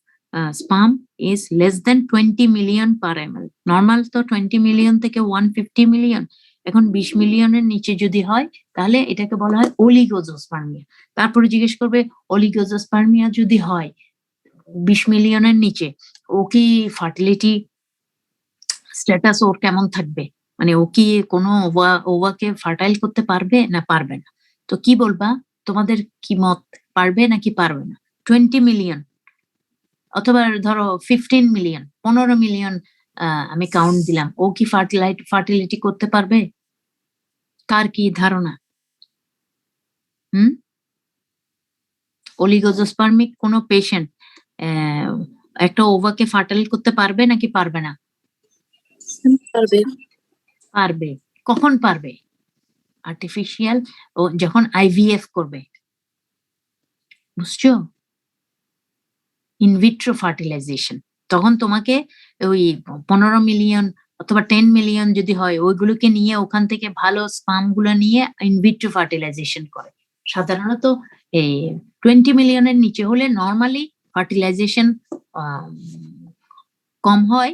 sperm is less than 20 million per ml. Normal তো 20 মিলিয়ন থেকে 150 মিলিয়ন, এখন 20 মিলিয়নের নিচে যদি হয় তাহলে এটাকে বলা হয় অলিগোজোস্পার্মিয়া। তারপরে জিজ্ঞেস করবে অলিগোজোস্পার্মিয়া যদি হয় 20 মিলিয়নের নিচে, ও কি ফার্টিলিটি স্ট্যাটাস ওর কেমন থাকবে, মানে ও কি কোনো ওভাকে ফার্টাইল করতে পারবে না পারবে না। তো কি বলবা? তোমাদের কি মত, পারবে নাকি পারবে না? 20 মিলিয়ন অথবা ধরো 15 মিলিয়ন, 15 মিলিয়ন আমি কাউন্ট দিলাম, ও কি ফার্টিলিটি করতে পারবে? কার কি ধারণা? অলিগোজোস্পার্মিক কোনো পেশেন্ট একটা ওভাকে ফার্টাইল করতে পারবে নাকি পারবে না? পারবে। পারবে। কখন পারবে? আর্টিফিশিয়াল, ও যখন আইভিএফ করবে, বুঝছো? ইনভিট্রো ফার্টিলাইজেশন, তখন তোমাকে ওই 15 মিলিয়ন অথবা 10 মিলিয়ন যদি হয়, ওইগুলোকে নিয়ে ওখান থেকে ভালো স্পাম গুলো নিয়ে ইনভিট্রো ফার্টিলাইজেশন করে। সাধারণত এই 20 মিলিয়নের নিচে হলে নর্মালি ফার্টিলাইজেশন কম হয়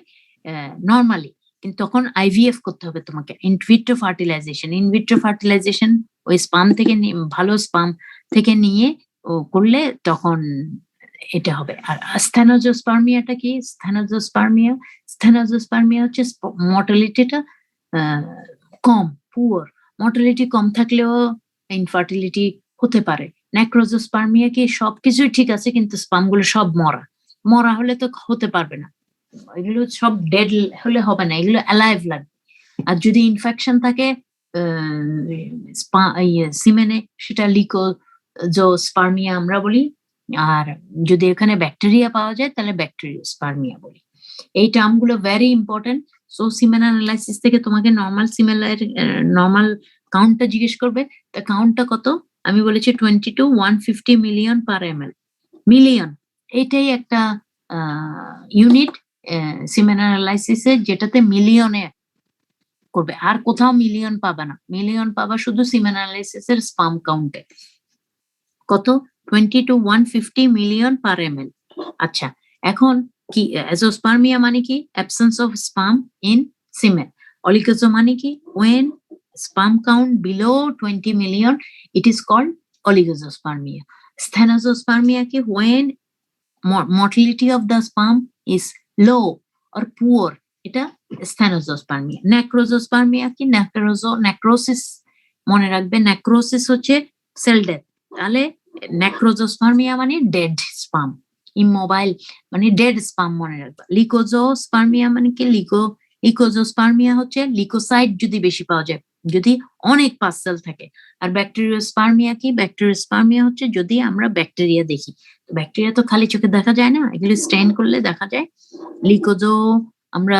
নর্মালি, কিন্তু তখন আইভিএফ করতে হবে তোমাকে, ইনভিট্রো ফার্টিলাইজেশন। ইনভিট্রো ফার্টিলাইজেশন ওই স্পাম থেকে ভালো স্পাম থেকে নিয়ে করলে তখন এটা হবে। আর স্থেনোজোস্পার্মিয়াটা কি? স্থেনোজোস্পার্মিয়া হচ্ছে মর্টালিটিটা কম, পুয়ার। মর্টালিটি কম থাকলেও ইনফার্টিলিটি হতে পারে। নেক্রোজোস্পার্মিয়া কি? সবকিছুই ঠিক আছে কিন্তু স্পাম গুলো সব মরা হলে তো হতে পারবে না, এগুলো সব ডেড হলে হবে না, এগুলো অ্যালাইভ লাগবে। আর যদি ইনফেকশন থাকে সিমেনে, সেটা লিকোজোস্পার্মিয়া আমরা বলি। আর যদি এখানে ব্যাকটেরিয়া পাওয়া যায় তাহলে ব্যাকটেরিওস্পার্মিয়া বলি। এই টার্মগুলো ভেরি ইম্পর্টেন্ট। সো সিমেন অ্যানালাইসিস থেকে তোমাকে নর্মাল কাউন্টটা জিজ্ঞেস করবে। তা কাউন্টটা কত? আমি বলেছি 20 to 150 million per ml। Million এইটাই একটা ইউনিট সিমেন অ্যানালাইসিসে, যেটাতে মিলিয়নে করবে, আর কোথাও মিলিয়ন পাবা না। মিলিয়ন পাবা শুধু সিমেন অ্যানালাইসিসের স্পাম কাউন্টে। কত? 20 to 150 মিলিয়ন পার ml। আচ্ছা, এখন কি অ্যাজোস্পার্মিয়া মানে কি? Absence of sperm in সিমেন। অলিগোজো মানে কি? when sperm count below 20 million it is called oligospermia. Sthenozospermia কি? when motility of the sperm is low or poor, এটা sthenozospermia. Necrosospermia কি? necrosis, মনে রাখবে, necrosis হচ্ছে সেল ডেথ। তাহলে নেক্রোজোস্পার্মিয়া মানে ডেড স্পাম, ইমোবাইল মানে ডেড স্পাম, মনে রাখবা। লিকোজোস্পার্মিয়া মানে কি? লিকোজোস্পার্মিয়া হচ্ছে লিকোসাইট যদি বেশি পাওয়া যায়, যদি অনেক পাসেল থাকে। আর ব্যাকটেরিওস্পার্মিয়া কি? ব্যাকটেরিওস্পার্মিয়া হচ্ছে যদি আমরা ব্যাকটেরিয়া দেখি। ব্যাকটেরিয়া তো খালি চোখে দেখা যায় না, এগুলো স্টেন করলে দেখা যায়। লিকোজো আমরা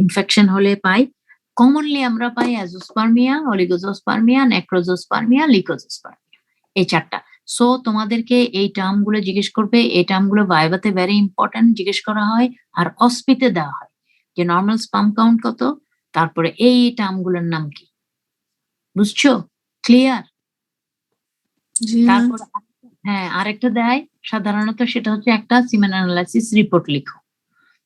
ইনফেকশন হলে পাই। কমনলি আমরা পাই অ্যাজোস্পার্মিয়া, অলিগোজোস্পার্মিয়া, নেক্রোজোস্পার্মিয়া, লিকোজোস্পার্মিয়া, এই চারটা। সো তোমাদেরকে এই টার্ম গুলো জিজ্ঞেস করবে। এই টার্ম গুলো ভাইভাতে ভেরি ইম্পর্টেন্ট, জিজ্ঞেস করা হয়। আর অস্পিতে দেওয়া হয় যে নর্মাল স্পাম কাউন্ট কত, তারপরে এই টার্ম গুলোর নাম কি। বুঝছো? ক্লিয়ার? জি ম্যাম। তারপর হ্যাঁ, আরেকটা দেয় সাধারণত, সেটা হচ্ছে একটা সিমেন অ্যানালাইসিস রিপোর্ট লিখো।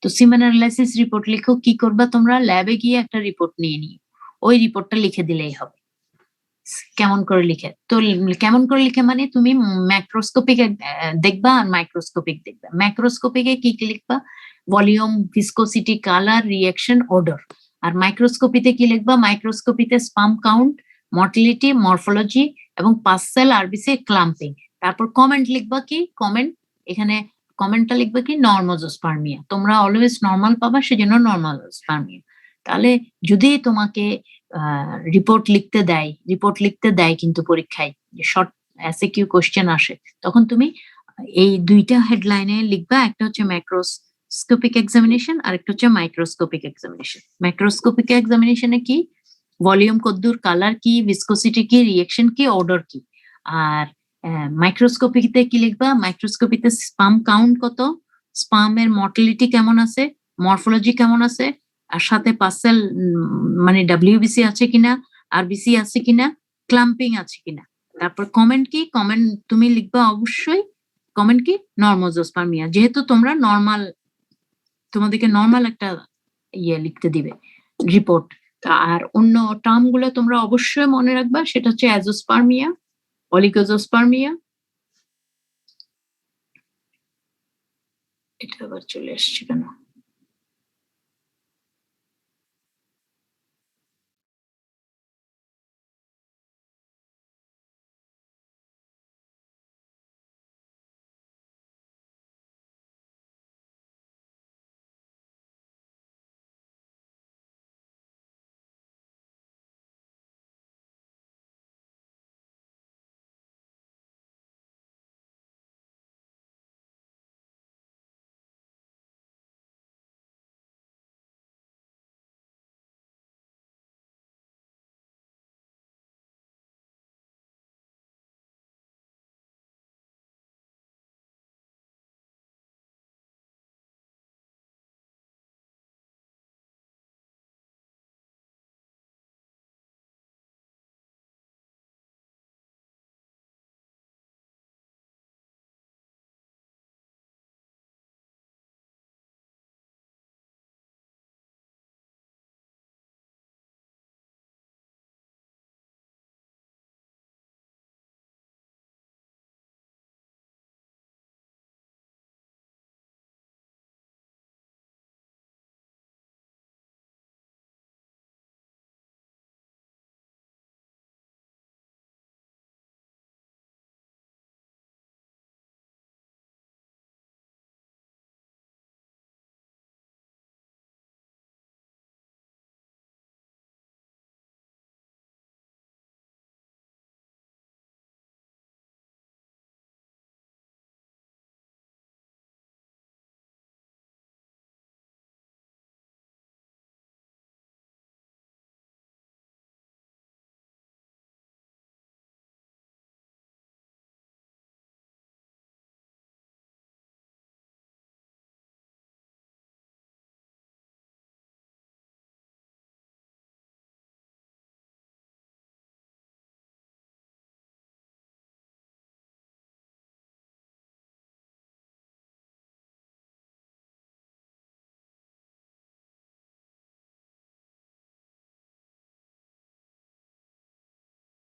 তো সিমেন অ্যানালাইসিস রিপোর্ট লিখো। কি করবা তোমরা? ল্যাবে গিয়ে একটা রিপোর্ট নিয়ে নিও, ওই রিপোর্টটা লিখে দিলেই হবে। কেমন করে লিখে? তো কেমন করে লিখে মানে তুমি ম্যাক্রোস্কোপিক দেখবা আর মাইক্রোস্কোপিক দেখবা। ম্যাক্রোস্কোপিকে কি কি লিখবা? Volume, viscosity, colour, reaction, odour. আর মাইক্রোস্কোপিতে কি লিখবা? মাইক্রোস্কোপিতে স্পাম কাউন্ট, মর্টিলিটি, মরফোলজি এবং পাসসেল, আরবিসি, ক্লাম্পিং। তারপর কমেন্ট লিখবা কি? কমেন্ট, এখানে কমেন্টটা লিখবে কি? নর্মোজোস্পার্মিয়া। তোমরা অলওয়েজ নর্মাল পাবা, সেজন্য নর্মোজোস্পার্মিয়া। তাহলে যদি তোমাকে রিপোর্ট লিখতে দেয় কিন্তু পরীক্ষায়, যে শর্ট এসএকিউ কোশ্চেন আসে, তখন তুমি এই দুইটা হেডলাইনে লিখবা। একটা হচ্ছে ম্যাক্রোস্কোপিক এক্সামিনেশন, আর একটা হচ্ছে মাইক্রোস্কোপিক এক্সামিনেশন। ম্যাক্রোস্কোপিক এক্সামিনেশনে কি? ভলিউম কদ্দুর, কালার কি, ভিসকোসিটি কি, রিঅ্যাকশন কি, অর্ডার কি। আর মাইক্রোস্কোপিতে কি লিখবা? মাইক্রোস্কোপিতে স্পাম কাউন্ট কত, স্পামের মর্টালিটি কেমন আছে, মরফোলজি কেমন আছে, আর সাথে পাসেল মানে ডাব্লিউবিসি আছে কিনা, আরবিসি আছে কিনা, ক্লাম্পিং আছে কিনা। তারপর কমেন্ট কি? কমেন্ট তুমি লিখবা অবশ্যই। কমেন্ট কি? নর্মোজোস্পার্মিয়া, যেহেতু তোমরা নর্মাল, তোমাদেরকে নর্মাল একটা লিখতে দিবে রিপোর্ট। আর অন্য টার্ম গুলো তোমরা অবশ্যই মনে রাখবা, সেটা হচ্ছে অ্যাজোস্পার্মিয়া, অলিগোজোস্পার্মিয়া। এটা আবার চলে আসছে কেন?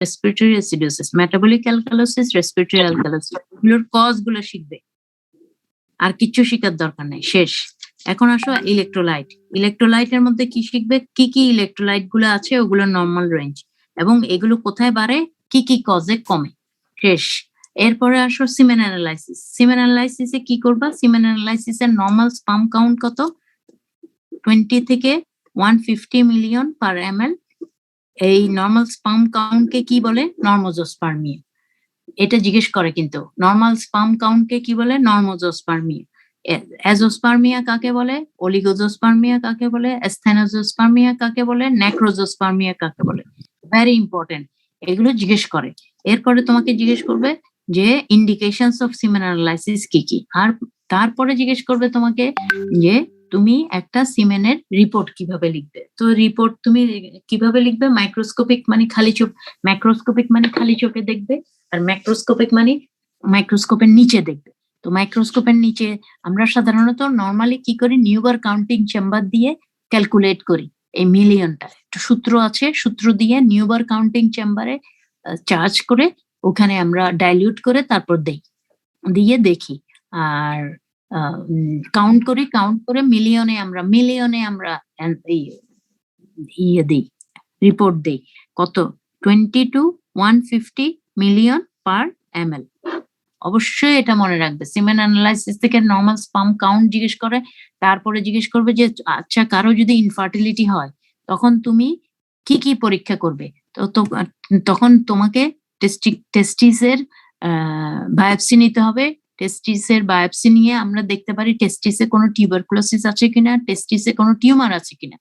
Respiratory acidosis, metabolic alkalosis, respiratory alkalosis, এগুলোর কজ গুলো শিখবে, আর কিচ্ছু শিখার দরকার নেই, শেষ। এখন আসো ইলেকট্রোলাইট। ইলেকট্রোলাইটের মধ্যে কি শিখবে, কি কি ইলেকট্রোলাইট গুলো আছে ওগুলো নর্মাল রেঞ্জ, এবং এগুলো কোথায় বাড়ে, কি কি কজে কমে, শেষ। এরপরে আসো সিমেন অ্যানালাইসিস। সিমেন অ্যানালাইসিসে কি করবা, সিমেন অ্যানালাইসিসের নর্মাল স্পাম কাউন্ট কত, 20 থেকে 150 মিলিয়ন পার ml। এই নর্মাল স্পাম কাউন্টকে কি বলে, নর্মোজোস্পার্মিয়া। এটা জিজ্ঞেস করে কিন্তু, নর্মাল স্পাম কাউন্টকে কি বলে, নর্মোজোস্পার্মিয়া। অ্যাজোস্পার্মিয়া কাকে বলে, অলিগোজোস্পার্মিয়া কাকে বলে, অ্যাসথেনোজোস্পার্মিয়া কাকে বলে, নেক্রোজোস্পার্মিয়া কাকে বলে, ভেরি ইম্পর্টেন্ট, এগুলো জিজ্ঞেস করে। এরপরে তোমাকে জিজ্ঞেস করবে যে ইন্ডিকেশনস অফ সিমেন অ্যানালাইসিস কি কি, আর তারপরে জিজ্ঞেস করবে তোমাকে যে তুমি একটা সিমেনের রিপোর্ট কিভাবে লিখবে। তো রিপোর্ট তুমি কিভাবে লিখবে, মাইক্রোস্কোপিক মানে খালি চোখ, ম্যাক্রোস্কোপিক মানে খালি চোখে দেখবে, আর ম্যাক্রোস্কোপিক মানে মাইক্রোস্কোপের নিচে দেখবে। তো মাইক্রোস্কোপের নিচে আমরা সাধারণত নর্মালি কি করি, নিউবার কাউন্টিং চেম্বার দিয়ে ক্যালকুলেট করি এই মিলিয়নটা, একটা সূত্র আছে, সূত্র দিয়ে নিউবার কাউন্টিং চেম্বারে চার্জ করে ওখানে আমরা ডাইলিউট করে তারপর দিয়ে দেখি, আর কাউন্ট করি, কাউন্ট করে মিলিয়নে আমরা ইয়ে দিই, রিপোর্ট দেই, কত, 20 to 150 মিলিয়ন পার ml। অবশ্যই এটা মনে রাখবে, সিমেন অ্যানালাইসিস থেকে নর্মাল স্পাম কাউন্ট জিজ্ঞেস করে, তারপরে জিজ্ঞেস করবে যে আচ্ছা কারো যদি ইনফার্টিলিটি হয় তখন তুমি কি কি পরীক্ষা করবে। তখন তোমাকে টেস্টিসের বায়োপসি নিতে হবে। টেস্টিসের বায়োপসি নিয়ে আমরা দেখতে পারি টেস্টিসে কোনো টিউবারকুলোসিস আছে কিনা, টেস্টিসে কোনো টিউমার আছে কিনা।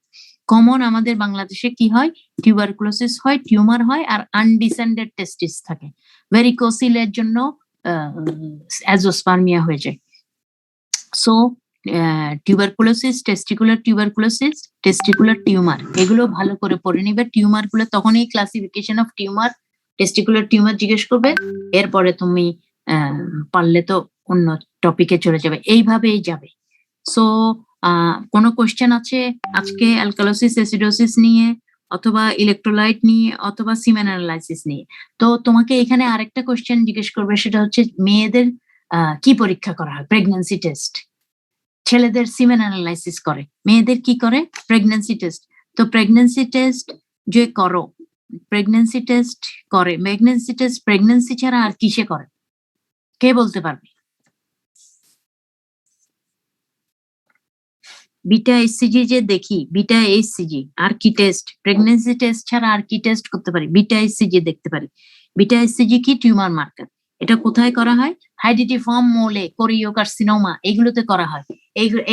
কমন আমাদের বাংলাদেশে কি হয়, টিউবারকুলোসিস হয়, টিউমার হয়, আর আনডিসেন্ডেড টেস্টিস থাকে। ভেরিকোসিলের জন্য অ্যাজোস্পার্মিয়া হয়ে যায়। So tuberculosis, testicular tuberculosis, testicular tumour, এগুলো ভালো করে পড়ে নিবে। টিউমার গুলো তখন এই classification of tumour, testicular tumour জিজ্ঞেস করবে, এরপরে তুমি পারলে তো অন্য টপিকে চলে যাবে, এইভাবেই যাবে। সো কোনো কোশ্চেন আছে আজকে অ্যালকালোসিস অ্যাসিডোসিস নিয়ে, অথবা ইলেকট্রোলাইট নিয়ে, অথবা সিমেন অ্যানালাইসিস নিয়ে? তো তোমাকে এখানে আরেকটা কোশ্চেন জিজ্ঞেস করবে, সেটা হচ্ছে মেয়েদের কি পরীক্ষা করা হয়, প্রেগন্যান্সি টেস্ট। ছেলেদের সিমেন অ্যানালাইসিস করে, মেয়েদের কি করে, প্রেগন্যান্সি টেস্ট। তো প্রেগন্যান্সি টেস্ট যে করো, প্রেগন্যান্সি টেস্ট করে, প্রেগন্যান্সি টেস্ট প্রেগন্যান্সি ছাড়া আর কিসে করে, কে বলতে পারবে? বিটা এইচসিজি যে দেখি, বিটা এইচসিজি আর কি টেস্ট, প্রেগন্যান্সি টেস্ট ছাড়া আর কি টেস্ট করতে পারি, বিটা এইচসিজি দেখতে পারি। বিটা এইচসিজি কি, টিউমার মার্কার। এটা কোথায় করা হয়, হাইডিটিফর্ম মোলে, কোরিওকার্সিনোমা, এগুলোতে করা হয়।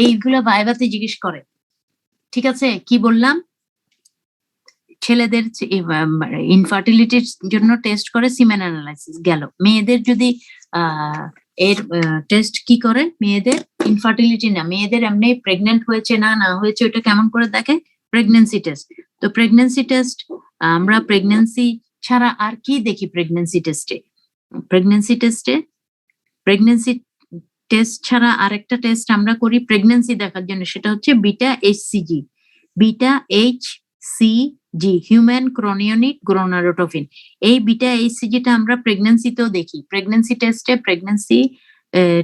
এইগুলো ভাইভাতে জিজ্ঞেস করে, ঠিক আছে? কি বললাম, ছেলেদের ইনফার্টিলিটির জন্য টেস্ট করে সিমেন অ্যানালাইসিস গেল। মেয়েদের যদি এর টেস্ট কি করে, মেয়েদের ইনফার্টিলিটি না, মেয়েদের এমনি প্রেগনেন্ট হয়েছে না না হয়েছে ওটা কেমন করে দেখে, প্রেগনেন্সি টেস্ট। তো প্রেগনেন্সি টেস্ট আমরা প্রেগনেন্সি ছাড়া আর কি দেখি, প্রেগনেন্সি টেস্টে, প্রেগনেন্সি টেস্ট ছাড়া আরেকটা টেস্ট আমরা করি প্রেগনেন্সি দেখার জন্য, সেটা হচ্ছে beta HCG. Beta HCG, human chorionic gonadotropin. এই বিটা এইচসিজিটা আমরা প্রেগনেন্সিতেও দেখি, প্রেগনেন্সি টেস্টে, প্রেগনেন্সি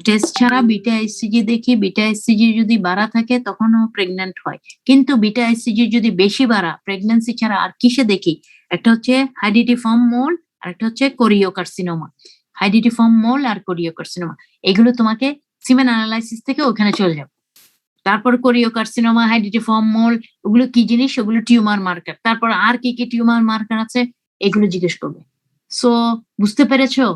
টেস্ট ছাড়া বিটা এইচসিজি দেখি। বিটা এইচসিজি যদি বাড়া থাকে তখনও প্রেগনেন্ট হয়, কিন্তু বিটা এইচসিজি যদি বেশি বাড়া, প্রেগনেন্সি ছাড়া আর কিসে দেখি, একটা হচ্ছে হাইডিটিফর্ম মোল, আর একটা হচ্ছে কোরিওকার্সিনোমা। হাইডিটিফর্ম মোল আর কোরিওকার্সিনোমা, এগুলো তোমাকে সিমেন অ্যানালাইসিস থেকে ওখানে চলে যাবে। তারপর কোরিওকার্সিনোমা, হাইডিটিফর্ম মোল, ওগুলো কি জিনিস, ওগুলো টিউমার মার্কার। তারপর আর কি কি টিউমার মার্কার আছে এগুলো জিজ্ঞেস করবে। সো বুঝতে পেরেছো?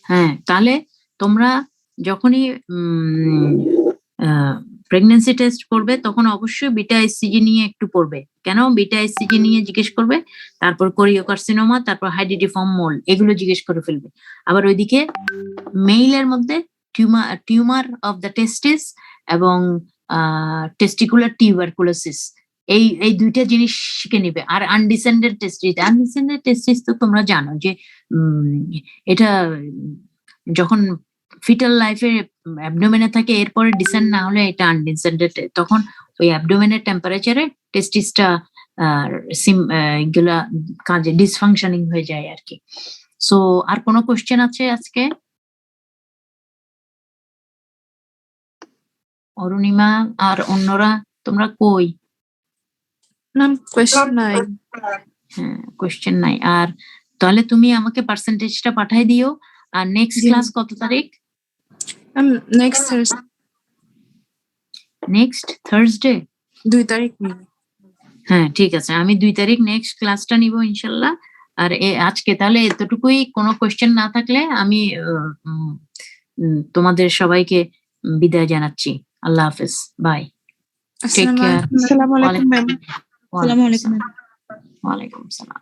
হ্যাঁ, তাহলে তোমরা যখনই প্রেগনেন্সি টেস্ট করবে তখন অবশ্যই বিটা এইচসিজি নিয়ে একটু পড়বে। কেন, বিটা এইচসিজি নিয়ে জিজ্ঞেস করবে, তারপর কোরিওকার্সিনোমা, তারপর হাইডিটিফর্ম মোল, এগুলো জিজ্ঞেস করে ফেলবে। আবার ওইদিকে মেইলের মধ্যে টিউমার অফ দ্য টেস্টিস এবং টেস্টিকুলার টিউবারকুলোসিস, এই দুইটা জিনিস শিখে নিবে। আর আনডিসেন্ডেড টেস্টিস তো তোমরা জানো যে এটা যখন ফিটাল লাইফে অ্যাবডোমেনে থাকে, এরপরে ডিসেন্ড না হলে এটা আনডিসেন্ডেড, তখন ওই অ্যাবডোমেনের টেম্পারেচারে টেস্টিসটা এগুলা কাজে ডিসফাংশনিং হয়ে যায় আর কি। সো আর কোনো কোশ্চেন আছে আজকে? অরুণিমা আর অন্যরা তোমরা কই? ম্যাম কোয়েশ্চেন নাই। হ্যাঁ, কোশ্চেন নাই। আর তাহলে তুমি আমাকে পার্সেন্টেজটা পাঠাই দিও। আর নেক্সট জি। ক্লাস কত তারিখ? Ma'am next next Thursday. 2 তারিখ নিব। হ্যাঁ ঠিক আছে, আমি 2 তারিখ নেক্সট ক্লাসটা নিব ইনশাল্লাহ। আর আজকে তাহলে এতটুকুই, কোনো কোশ্চেন না থাকলে আমি তোমাদের সবাইকে বিদায় জানাচ্ছি। আল্লাহ হাফেজ, বাই, টেক কেয়ার। আসসালামু আলাইকুম ম্যাম। ওয়ালাইকুম আসসালাম।